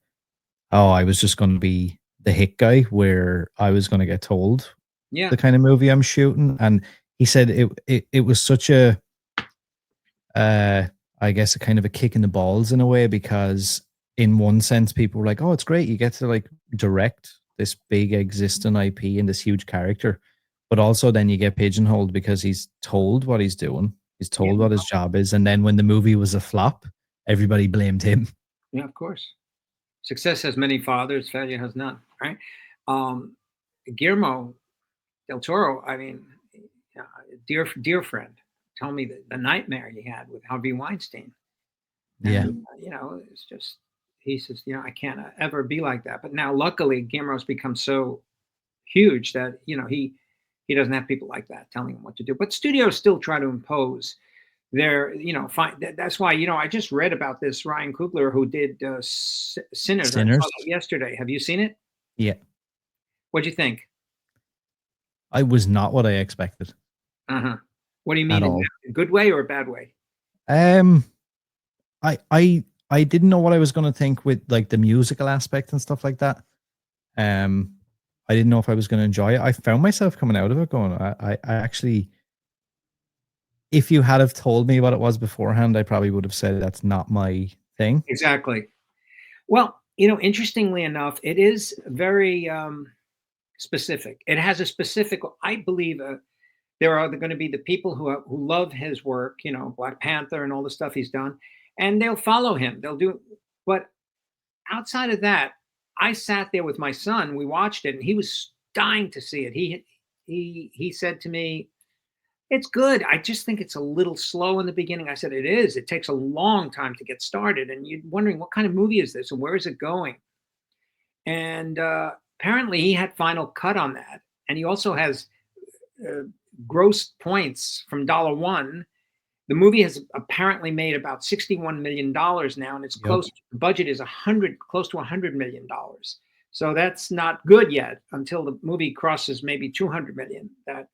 oh, I was just going to be the hit guy where I was going to get told Yeah. the kind of movie I'm shooting. And he said it was such a, I guess, a kind of a kick in the balls in a way, because in one sense, people were like, oh, it's great. You get to like direct this big existing IP and this huge character. But also then you get pigeonholed because he's told what he's doing. He's Yeah. told what his job is. And then when the movie was a flop, everybody blamed him. Yeah, of course. Success has many fathers, failure has none, right? Um, Guillermo del Toro, I mean, dear friend, told me the nightmare he had with Harvey Weinstein. Yeah. And, it's just, he says, I can't ever be like that. But now, luckily, Guillermo's become so huge that, he doesn't have people like that telling him what to do. But studios still try to impose their, that's why, I just read about this Ryan Coogler who did Sinners. I saw Sinners. that yesterday. Have you seen it? Yeah. What'd you think? I was not what I expected. Uh-huh. What do you At mean? In all. a good way or a bad way? I didn't know what I was going to think with like the musical aspect and stuff like that. I didn't know if I was going to enjoy it. I found myself coming out of it going, I actually, if you had have told me what it was beforehand, I probably would have said that's not my thing. Exactly. Well, interestingly enough, it is very specific. It has a specific, I believe, there are going to be the people who love his work, Black Panther and all the stuff he's done, and they'll follow him. They'll do, but outside of that, I sat there with my son. We watched it, and he was dying to see it. He said to me, "It's good. I just think it's a little slow in the beginning." I said, "It is. It takes a long time to get started, and you're wondering what kind of movie is this and where is it going?" And apparently, he had final cut on that, and he also has gross points from dollar one. The movie has apparently made about $61 million now, and it's close. The budget is close to $100 million. So that's not good yet until the movie crosses maybe 200 million. That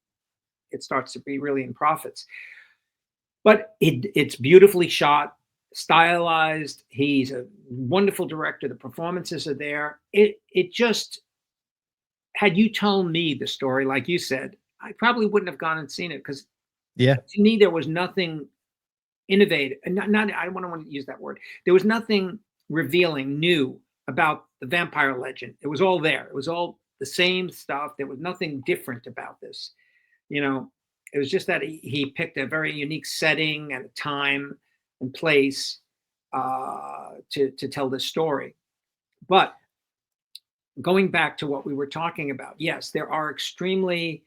it starts to be really in profits. But it's beautifully shot, stylized. He's a wonderful director. The performances are there. It just, had you told me the story like you said, I probably wouldn't have gone and seen it, because to me there was nothing innovative, and not I don't want to use that word. There was nothing revealing new about the vampire legend. It was all there. It was all the same stuff. There was nothing different about this. It was just that he picked a very unique setting and a time and place to tell this story. But going back to what we were talking about, yes, there are extremely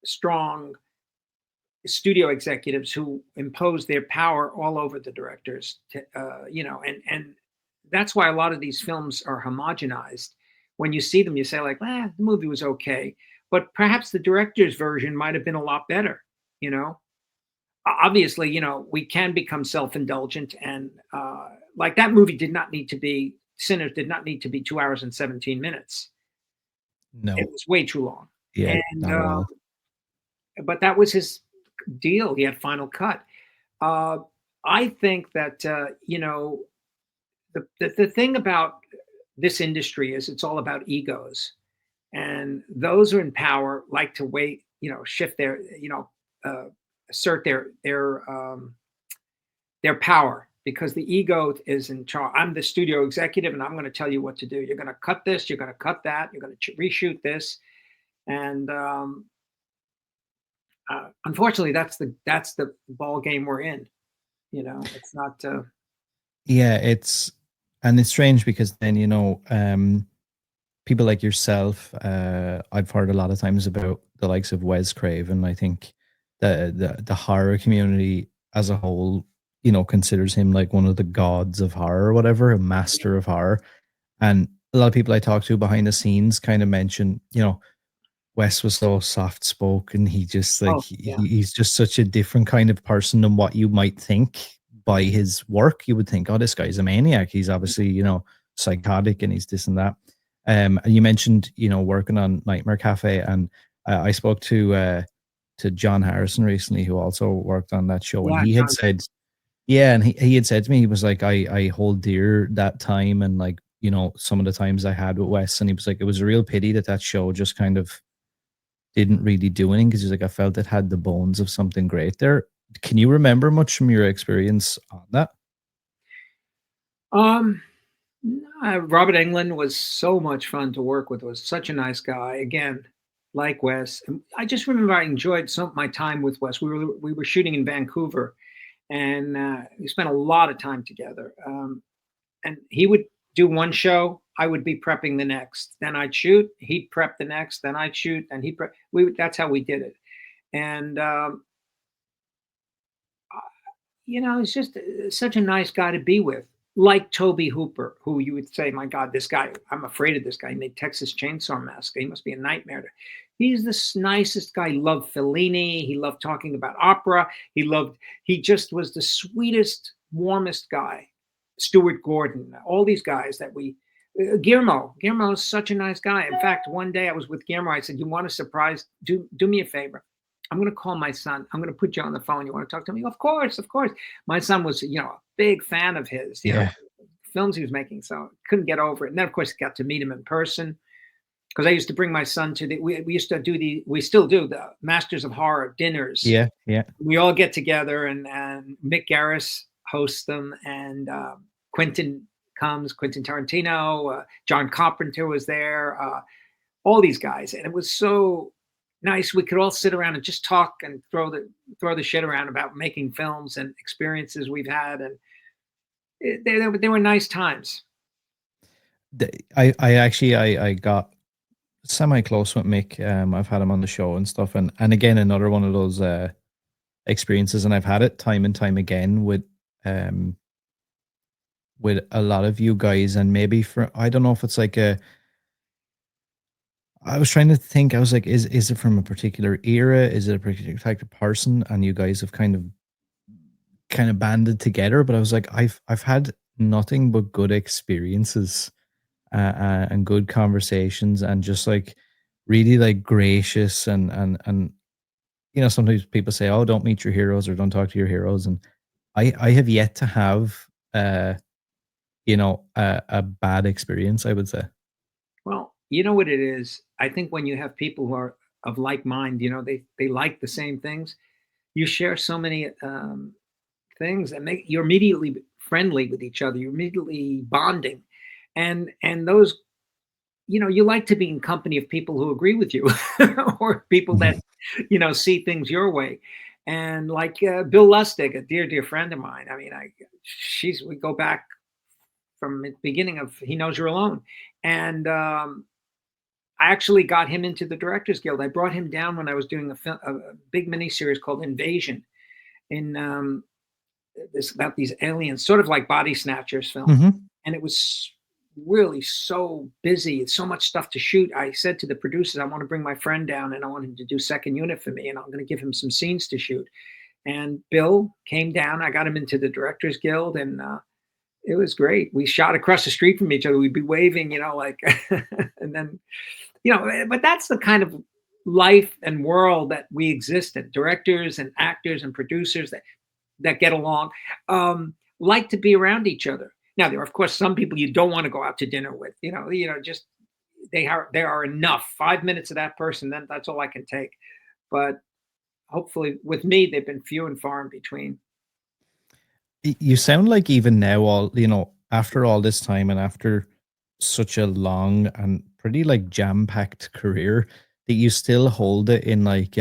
strong studio executives who impose their power all over the directors, and that's why a lot of these films are homogenized. When you see them, you say like, the movie was okay, but perhaps the director's version might have been a lot better. Obviously, we can become self-indulgent, and like that movie Sinners did not need to be 2 hours and 17 minutes. No, it was way too long. Yeah, And not at all. but that was his deal. He had final cut. I think that the thing about this industry is it's all about egos, and those who are in power like to shift their assert their power, because the ego is in charge. I'm the studio executive, and I'm going to tell you what to do. You're going to cut this. You're going to cut that. You're going to reshoot this, and unfortunately, that's the ball game we're in. It's not. Yeah, it's strange because then people like yourself, I've heard a lot of times about the likes of Wes Craven. I think the horror community as a whole, considers him like one of the gods of horror or whatever, a master of horror. And a lot of people I talk to behind the scenes kind of mention, Wes was so soft spoken. He just he's just such a different kind of person than what you might think by his work. You would think, oh, this guy's a maniac. He's obviously, psychotic, and he's this and that. And you mentioned, working on Nightmare Cafe, and I spoke to John Harrison recently, who also worked on that show, and he had said Yeah, and he had said to me, he was like, I hold dear that time and like, you know, some of the times I had with Wes, and he was like, it was a real pity that that show just kind of didn't really do anything because he's like, I felt it had the bones of something great there. Can you remember much from your experience on that? Um, Robert Englund was so much fun to work with. Was such a nice guy. Again, like Wes, and I just remember I enjoyed some my time with Wes. We were shooting in Vancouver, and we spent a lot of time together. And he would do one show, I would be prepping the next. Then I'd shoot, he'd prep the next, then I'd shoot, and he'd prep. That's how we did it. And he's just such a nice guy to be with. Like Toby Hooper, who you would say, my God, this guy, I'm afraid of this guy. He made Texas Chainsaw Massacre. He must be a nightmare. He's the nicest guy. He loved Fellini. He loved talking about opera. He just was the sweetest, warmest guy. Stuart Gordon, all these guys that Guillermo is such a nice guy. In fact, one day I was with Guillermo. I said, you want a surprise? Do me a favor. I'm going to call my son. I'm going to put you on the phone. You want to talk to me? Of course, of course. My son was, a big fan of his, Yeah. films he was making. So couldn't get over it. And then, of course, got to meet him in person because I used to bring my son to we used to do we still do the Masters of Horror dinners. Yeah, yeah. We all get together and Mick Garris hosts them, and Quentin Tarantino, John Carpenter was there, all these guys. And it was so nice. We could all sit around and just talk and throw the shit around about making films and experiences we've had, and they were nice times. I actually I got semi close with Mick. I've had him on the show and stuff, and again another one of those experiences, and I've had it time and time again with a lot of you guys, and maybe for I don't know if it's like a. I was trying to think. I was like, is it from a particular era? Is it a particular type of person? And you guys have kind of banded together. But I was like, I've had nothing but good experiences and good conversations, and just like really like gracious and you know, sometimes people say, oh, don't meet your heroes or don't talk to your heroes, and I have yet to have a bad experience, I would say. Well, you know what it is. I think when you have people who are of like mind, they like the same things. You share so many things and you're immediately friendly with each other. You're immediately bonding, and those, you like to be in company of people who agree with you, or people that see things your way. And like Bill Lustig, a dear friend of mine. I mean, we go back from the beginning of He Knows You're Alone, and I actually got him into the Directors Guild. I brought him down when I was doing a big miniseries called Invasion, in this about these aliens, sort of like Body Snatchers film. Mm-hmm. And it was really so busy, so much stuff to shoot. I said to the producers, I want to bring my friend down and I want him to do second unit for me, and I'm going to give him some scenes to shoot. And Bill came down. I got him into the Directors Guild, and it was great. We shot across the street from each other. We'd be waving, like, and then, but that's the kind of life and world that we exist in. Directors and actors and producers that get along, like to be around each other. Now, there are, of course, some people you don't want to go out to dinner with. Just they are enough. 5 minutes of that person, then that's all I can take. But hopefully, with me, they've been few and far in between. You sound like even now, all after all this time and after such a long and pretty like jam-packed career, that you still hold it in like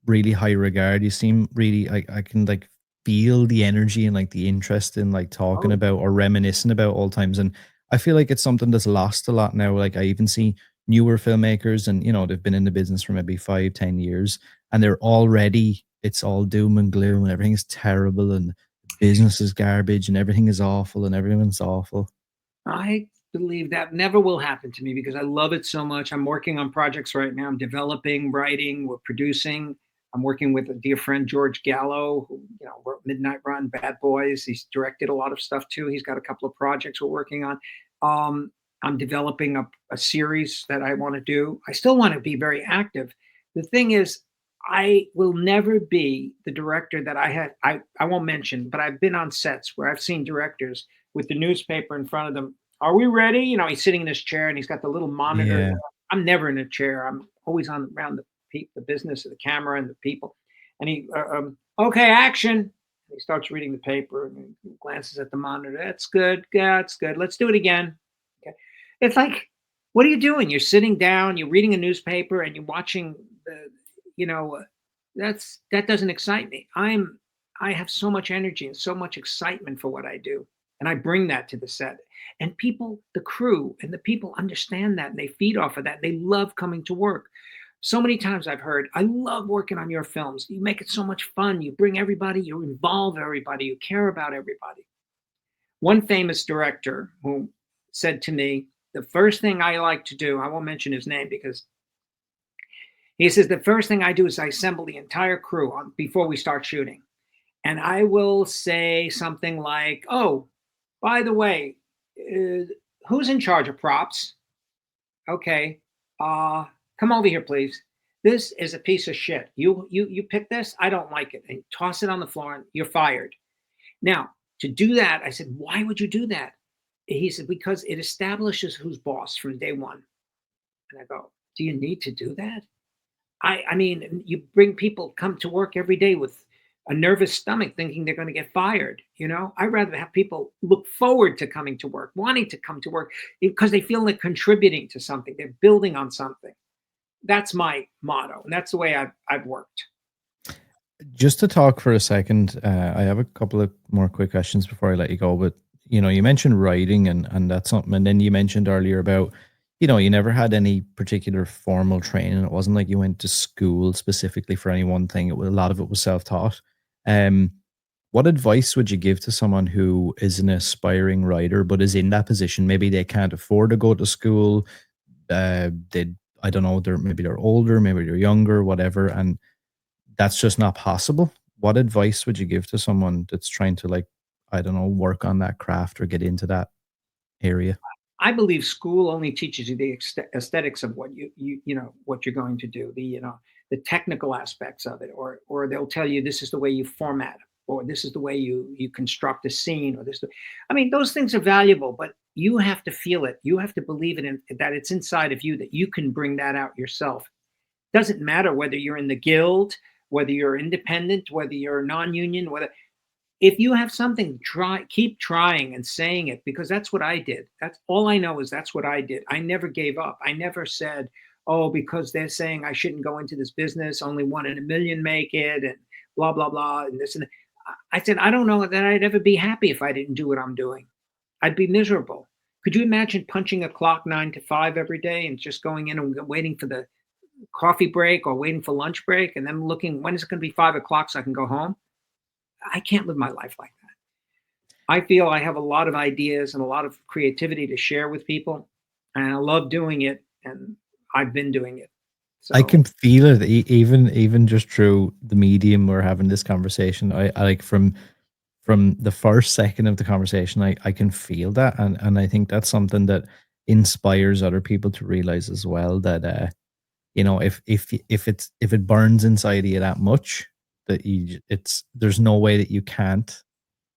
really high regard. You seem really, I can like feel the energy and like the interest in like talking Oh, about or reminiscing about old times. And I feel like it's something that's lost a lot now. Like I even see newer filmmakers, and they've been in the business for maybe 5-10 years, and they're already, it's all doom and gloom and everything's terrible and business is garbage and everything is awful and everyone's awful. I believe that never will happen to me because I love it so much. I'm working on projects right now. I'm developing, writing, we're producing. I'm working with a dear friend, George Gallo, who, wrote Midnight Run, Bad Boys. He's directed a lot of stuff too. He's got a couple of projects we're working on. I'm developing a series that I want to do. I still want to be very active. The thing is, I will never be the director that I had. I won't mention, but I've been on sets where I've seen directors with the newspaper in front of them. Are we ready? You know, he's sitting in his chair and he's got the little monitor Yeah. there. I'm never in a chair. I'm always on around the business of the camera and the people. And okay, action. And he starts reading the paper and he glances at the monitor. That's good. Yeah, that's good. Let's do it again. Okay. It's like, what are you doing? You're sitting down, you're reading a newspaper, and you're watching the, you know, that doesn't excite me. I have so much energy and so much excitement for what I do, and I bring that to the set. And people, the crew and the people understand that and they feed off of that. They love coming to work. So many times I've heard, I love working on your films. You make it so much fun. You bring everybody, you involve everybody, you care about everybody. One famous director who said to me, the first thing I like to do, I won't mention his name because he says, the first thing I do is I assemble the entire crew before we start shooting. And I will say something like, oh, by the way, uh, who's in charge of props? Okay. Come over here, please. This is a piece of shit. You pick this. I don't like it. And toss it on the floor and you're fired. Now, to do that, I said, why would you do that? He said, because it establishes who's boss from day one. And I go, do you need to do that? I mean, you bring people come to work every day with a nervous stomach thinking they're going to get fired. You know, I'd rather have people look forward to coming to work, wanting to come to work because they feel they're contributing to something, they're building on something. That's my motto, and that's the way I've worked. Just to talk for a second, I have a couple of more quick questions before I let you go. But you mentioned writing, and that's something. And then you mentioned earlier about, you never had any particular formal training. It wasn't like you went to school specifically for any one thing. A lot of it was self taught. Um, what advice would you give to someone who is an aspiring writer but is in that position? Maybe they can't afford to go to school. They, I don't know, maybe they're older, maybe they're younger, whatever, and that's just not possible. What advice would you give to someone that's trying to, like, I don't know, work on that craft or get into that area? I believe school only teaches you the aesthetics of what what you're going to do, the technical aspects of it, or they'll tell you this is the way you format, or this is the way you construct a scene, or this. I mean, those things are valuable, but you have to feel it. You have to believe it that it's inside of you that you can bring that out yourself. Doesn't matter whether you're in the guild, whether you're independent, whether you're non-union, whether if you have something, try keep trying and saying it because that's what I did. That's all I know is that's what I did. I never gave up. I never said, "Oh, because they're saying I shouldn't go into this business, only one in a million make it," and blah blah blah, and this and that. I said, I don't know that I'd ever be happy if I didn't do what I'm doing. I'd be miserable. Could you imagine punching a clock 9 to 5 every day and just going in and waiting for the coffee break or waiting for lunch break and then looking when is it going to be 5 o'clock so I can go home? I can't live my life like that. I feel I have a lot of ideas and a lot of creativity to share with people, and I love doing it, and I've been doing it. I So, can feel it, even just through the medium we're having this conversation. I like from the first second of the conversation, I can feel that, and I think that's something that inspires other people to realize as well that if it burns inside of you that much, that there's no way that you can't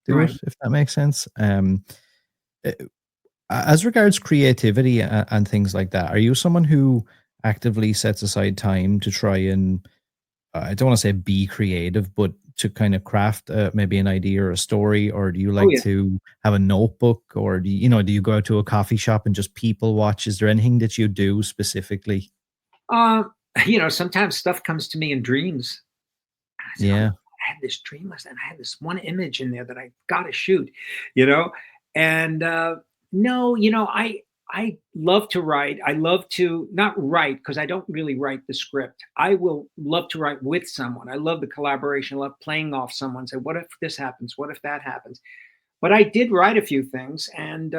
do it, right. if that makes sense. Uh, as regards creativity and things like that, are you someone who actively sets aside time to try and, I don't want to say be creative, but to kind of craft maybe an idea or a story, or do you Oh, like yeah. to have a notebook, or do you go out to a coffee shop and just people watch? Is there anything that you do specifically? Uh, sometimes stuff comes to me in dreams. I said, "Oh, Yeah. I had this dream last night. I had this one image in there that I got to shoot," you know. And no, I love to write. I love to not write because I don't really write the script. I will love to write with someone. I love the collaboration. I love playing off someone. Say, what if this happens? What if that happens? But I did write a few things, and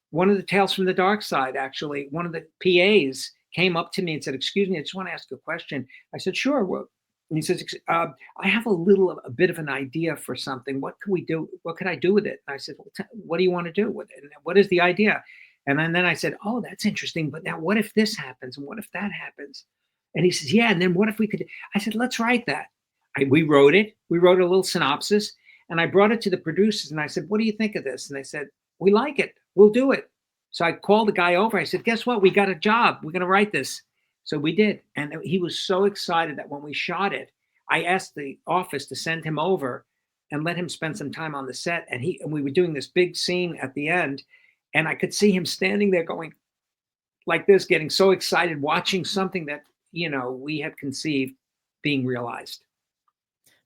one of the Tales from the Dark Side, actually, one of the PAs came up to me and said, "Excuse me, I just want to ask a question." I said, "Sure." Well, and he says, "I have a bit of an idea for something. What could we do? What could I do with it?" And I said, well, "What do you want to do with it? And what is the idea?" And then I said, "Oh, that's interesting. But now, what if this happens? And what if that happens?" And he says, yeah. And then what if we could? I said, let's write that. We wrote it. We wrote a little synopsis, and I brought it to the producers, and I said, what do you think of this? And they said, we like it. We'll do it. So I called the guy over. I said, guess what? We got a job. We're going to write this. So we did. And he was so excited that when we shot it, I asked the office to send him over and let him spend some time on the set. And we were doing this big scene at the end, and I could see him standing there going like this, getting so excited, watching something that, we had conceived being realized.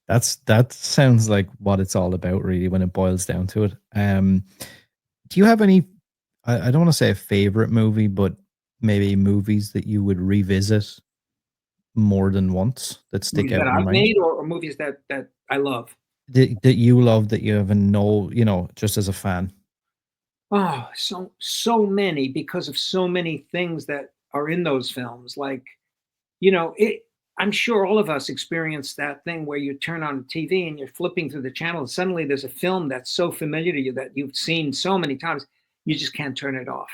That sounds like what it's all about, really, when it boils down to it. Do you have any? I don't want to say a favorite movie, but maybe movies that you would revisit more than once that stick Movies out that in your I've mind? made, or movies that I love. That you love, that you have a know, just as a fan. Oh, so many, because of so many things that are in those films. Like, it. I'm sure all of us experience that thing where you turn on TV and you're flipping through the channel, and suddenly there's a film that's so familiar to you that you've seen so many times, you just can't turn it off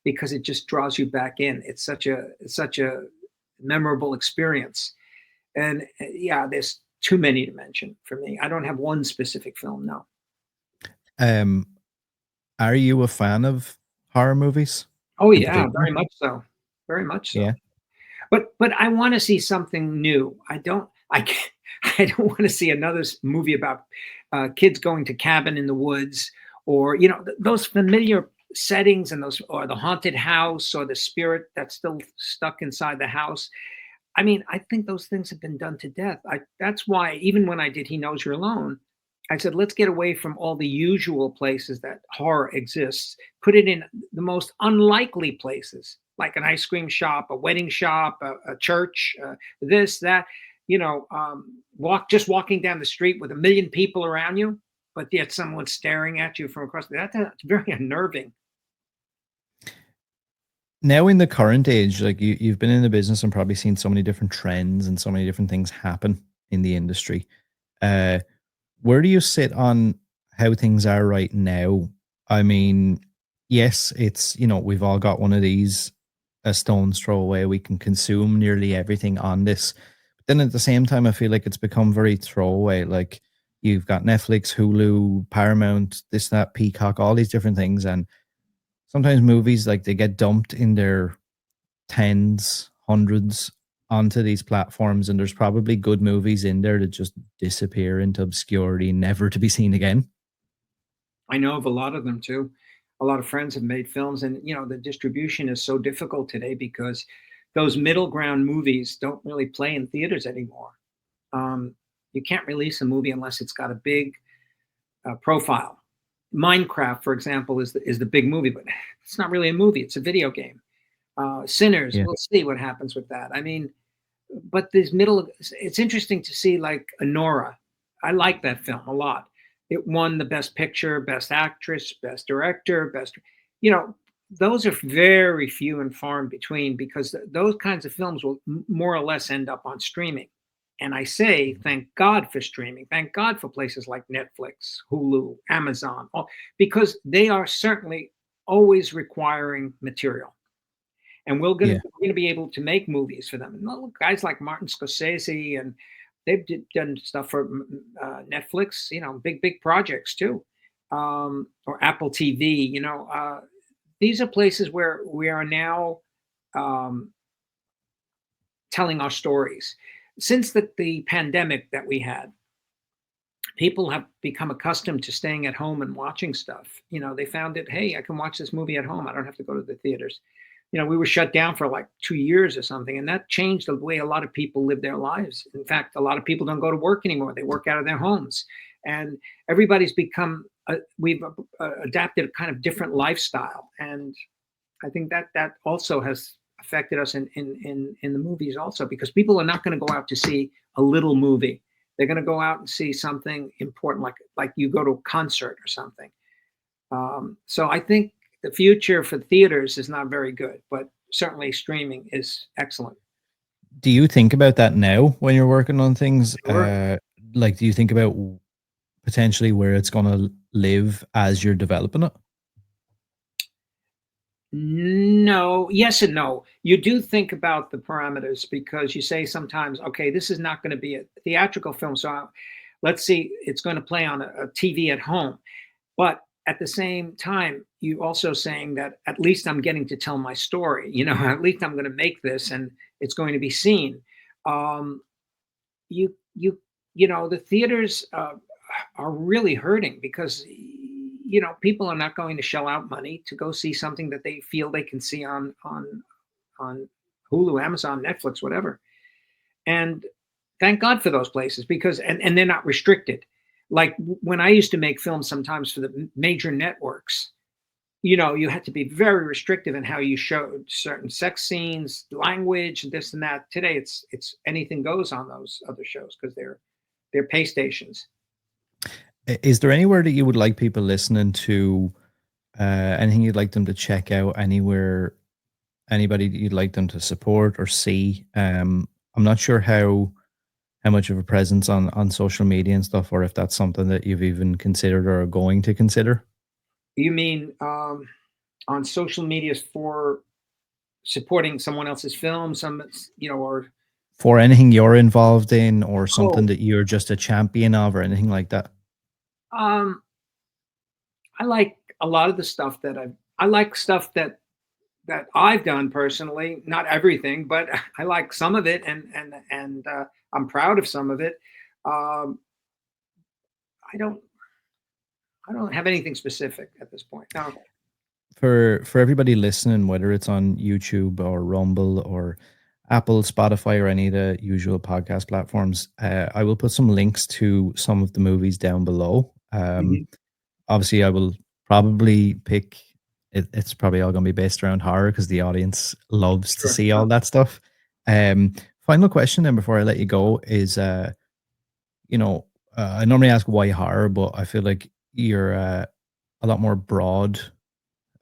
because it just draws you back in. It's such a memorable experience. And yeah, there's too many to mention for me. I don't have one specific film. No. Um, are you a fan of horror movies Oh in yeah, particular? very much so. Very much so. Yeah, But I want to see something new. I can't, I don't want to see another movie about kids going to cabin in the woods, or those familiar settings, and those, or the haunted house, or the spirit that's still stuck inside the house. I mean, I think those things have been done to death. That's why, even when I did He Knows You're Alone, I said, let's get away from all the usual places that horror exists, put it in the most unlikely places, like an ice cream shop, a wedding shop, a church, this, that, walking down the street with a million people around you, but yet someone's staring at you from across. That's very unnerving. now in the current age, like you've been in the business and probably seen so many different trends and so many different things happen in the industry. Uh, where do you sit on how things are right now? I mean, yes, it's, we've all got one of these, a stone's throw away. We can consume nearly everything on this. But then at the same time, I feel like it's become very throwaway. Like you've got Netflix, Hulu, Paramount, this, that, Peacock, all these different things. And sometimes movies, like, they get dumped in their tens, hundreds onto these platforms, and there's probably good movies in there that just disappear into obscurity, never to be seen again. I know of a lot of them too. A lot of friends have made films, and the distribution is so difficult today because those middle ground movies don't really play in theaters anymore. Um, you can't release a movie unless it's got a big profile. Minecraft, for example, is the big movie, but it's not really a movie; it's a video game. Sinners, Yeah. we'll see what happens with that. I mean, but this middle, it's interesting to see, like Honora. I like that film a lot. It won the best picture, best actress, best director, best, you know, those are very few and far in between, because those kinds of films will more or less end up on streaming. And I say, thank God for streaming. Thank God for places like Netflix, Hulu, Amazon, because they are certainly always requiring material, and we're gonna be able to make movies for them. And guys like Martin Scorsese, and done stuff for Netflix, big projects too, or Apple TV. These are places where we are now um, telling our stories. Since the pandemic that we had, people have become accustomed to staying at home and watching stuff. They found that, hey, I can watch this movie at home. I don't have to go to the theaters. We were shut down for like 2 years or something, and that changed the way a lot of people live their lives. In fact, a lot of people don't go to work anymore. They work out of their homes, and everybody's become, we've adapted a kind of different lifestyle. And I think that also has affected us in the movies also, because people are not going to go out to see a little movie. They're going to go out and see something important, like you go to a concert or something. So I think the future for theaters is not very good, but certainly streaming is excellent. Do you think about that now when you're working on things? Sure. Like, do you think about potentially where it's going to live as you're developing it? No, yes and no. You do think about the parameters because you say sometimes, okay, this is not going to be a theatrical film, so let's see, it's going to play on a TV at home. But at the same time, you also saying that at least I'm getting to tell my story. At least I'm going to make this, and it's going to be seen. Um, you you the theaters are really hurting because people are not going to shell out money to go see something that they feel they can see on Hulu, Amazon, Netflix, whatever. And thank God for those places because and they're not restricted. Like when I used to make films sometimes for the major networks, you had to be very restrictive in how you showed certain sex scenes, language, and this and that. Today, it's anything goes on those other shows because they're pay stations. Is there anywhere that you would like people listening to, anything you'd like them to check out, anywhere, anybody that you'd like them to support or see? I'm not sure how much of a presence on social media and stuff, or if that's something that you've even considered or are going to consider. You mean on social media for supporting someone else's film, or For anything you're involved in or oh, something that you're just a champion of or anything like that. um, I like a lot of the stuff that I like stuff that I've done personally. Not everything, but I like some of it, and I'm proud of some of it. Um, I don't I don't have anything specific at this point. No. For everybody listening, whether it's on YouTube or Rumble or Apple, Spotify, or any of the usual podcast platforms, I will put some links to some of the movies down below. Mhm. Obviously, I will probably pick. It's probably all going to be based around horror because the audience loves to Sure. see all that stuff. Final question then before I let you go is, you know, I normally ask why horror, but I feel like you're a lot more broad,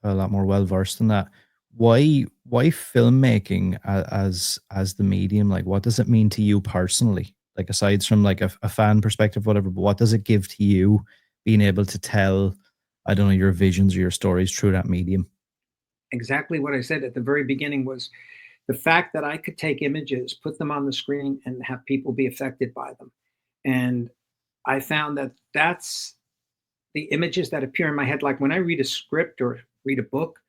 a lot more well versed in that. Why filmmaking as the medium? Like, what does it mean to you personally? Like, aside from like a fan perspective, whatever, but what does it give to you being able to tell, I don't know, your visions or your stories through that medium? Exactly what I said at the very beginning was the fact that I could take images, put them on the screen, and have people be affected by them. And I found that that's the images that appear in my head. Like when I read a script or read a book,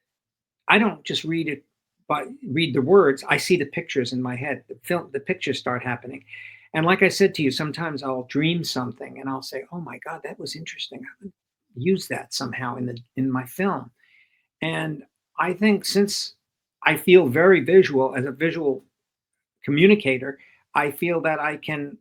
I don't just read it, but read the words. I see the pictures in my head. The pictures start happening. And like I said to you, sometimes I'll dream something and I'll say, "Oh my God, that was interesting. I could use that somehow in my film." And I think since I feel very visual as a visual communicator, I feel that I can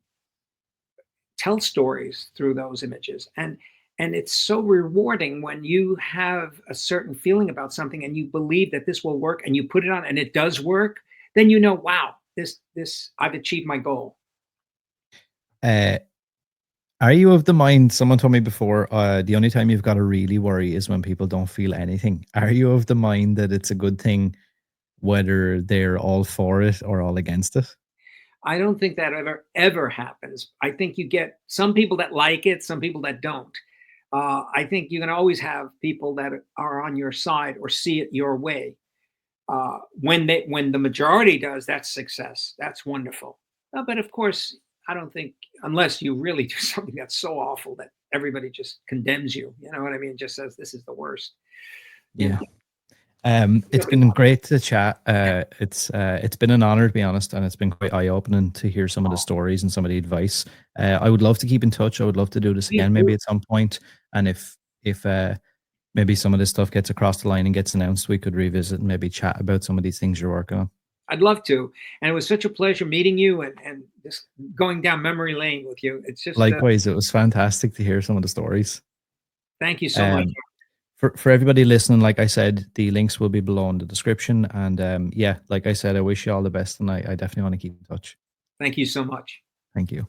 tell stories through those images. And it's so rewarding when you have a certain feeling about something and you believe that this will work and you put it on and it does work, then wow, this I've achieved my goal. Uh, are you of the mind? Someone told me before, the only time you've got to really worry is when people don't feel anything. Are you of the mind that it's a good thing whether they're all for it or all against it? I don't think that ever happens. I think you get some people that like it, some people that don't. I think you can always have people that are on your side or see it your way. When the majority does, that's success. That's wonderful. But of course, I don't think unless you really do something that's so awful that everybody just condemns you. You know what I mean? Just says this is the worst. You Yeah. know, It's nobody been wants. great to chat. It's been an honor to be honest, and it's been quite eye opening to hear some of the Oh, stories and some of the advice. I would love to keep in touch. I would love to do this please again, maybe do. at some point. And if maybe some of this stuff gets across the line and gets announced, we could revisit and maybe chat about some of these things you're working on. I'd love to. And it was such a pleasure meeting you and just going down memory lane with you. It's just Likewise, it was fantastic to hear some of the stories. thank you so much. Um, for everybody listening, like I said, the links will be below in the description. And yeah, like I said, I wish you all the best, and I definitely want to keep in touch. Thank you so much. Thank you.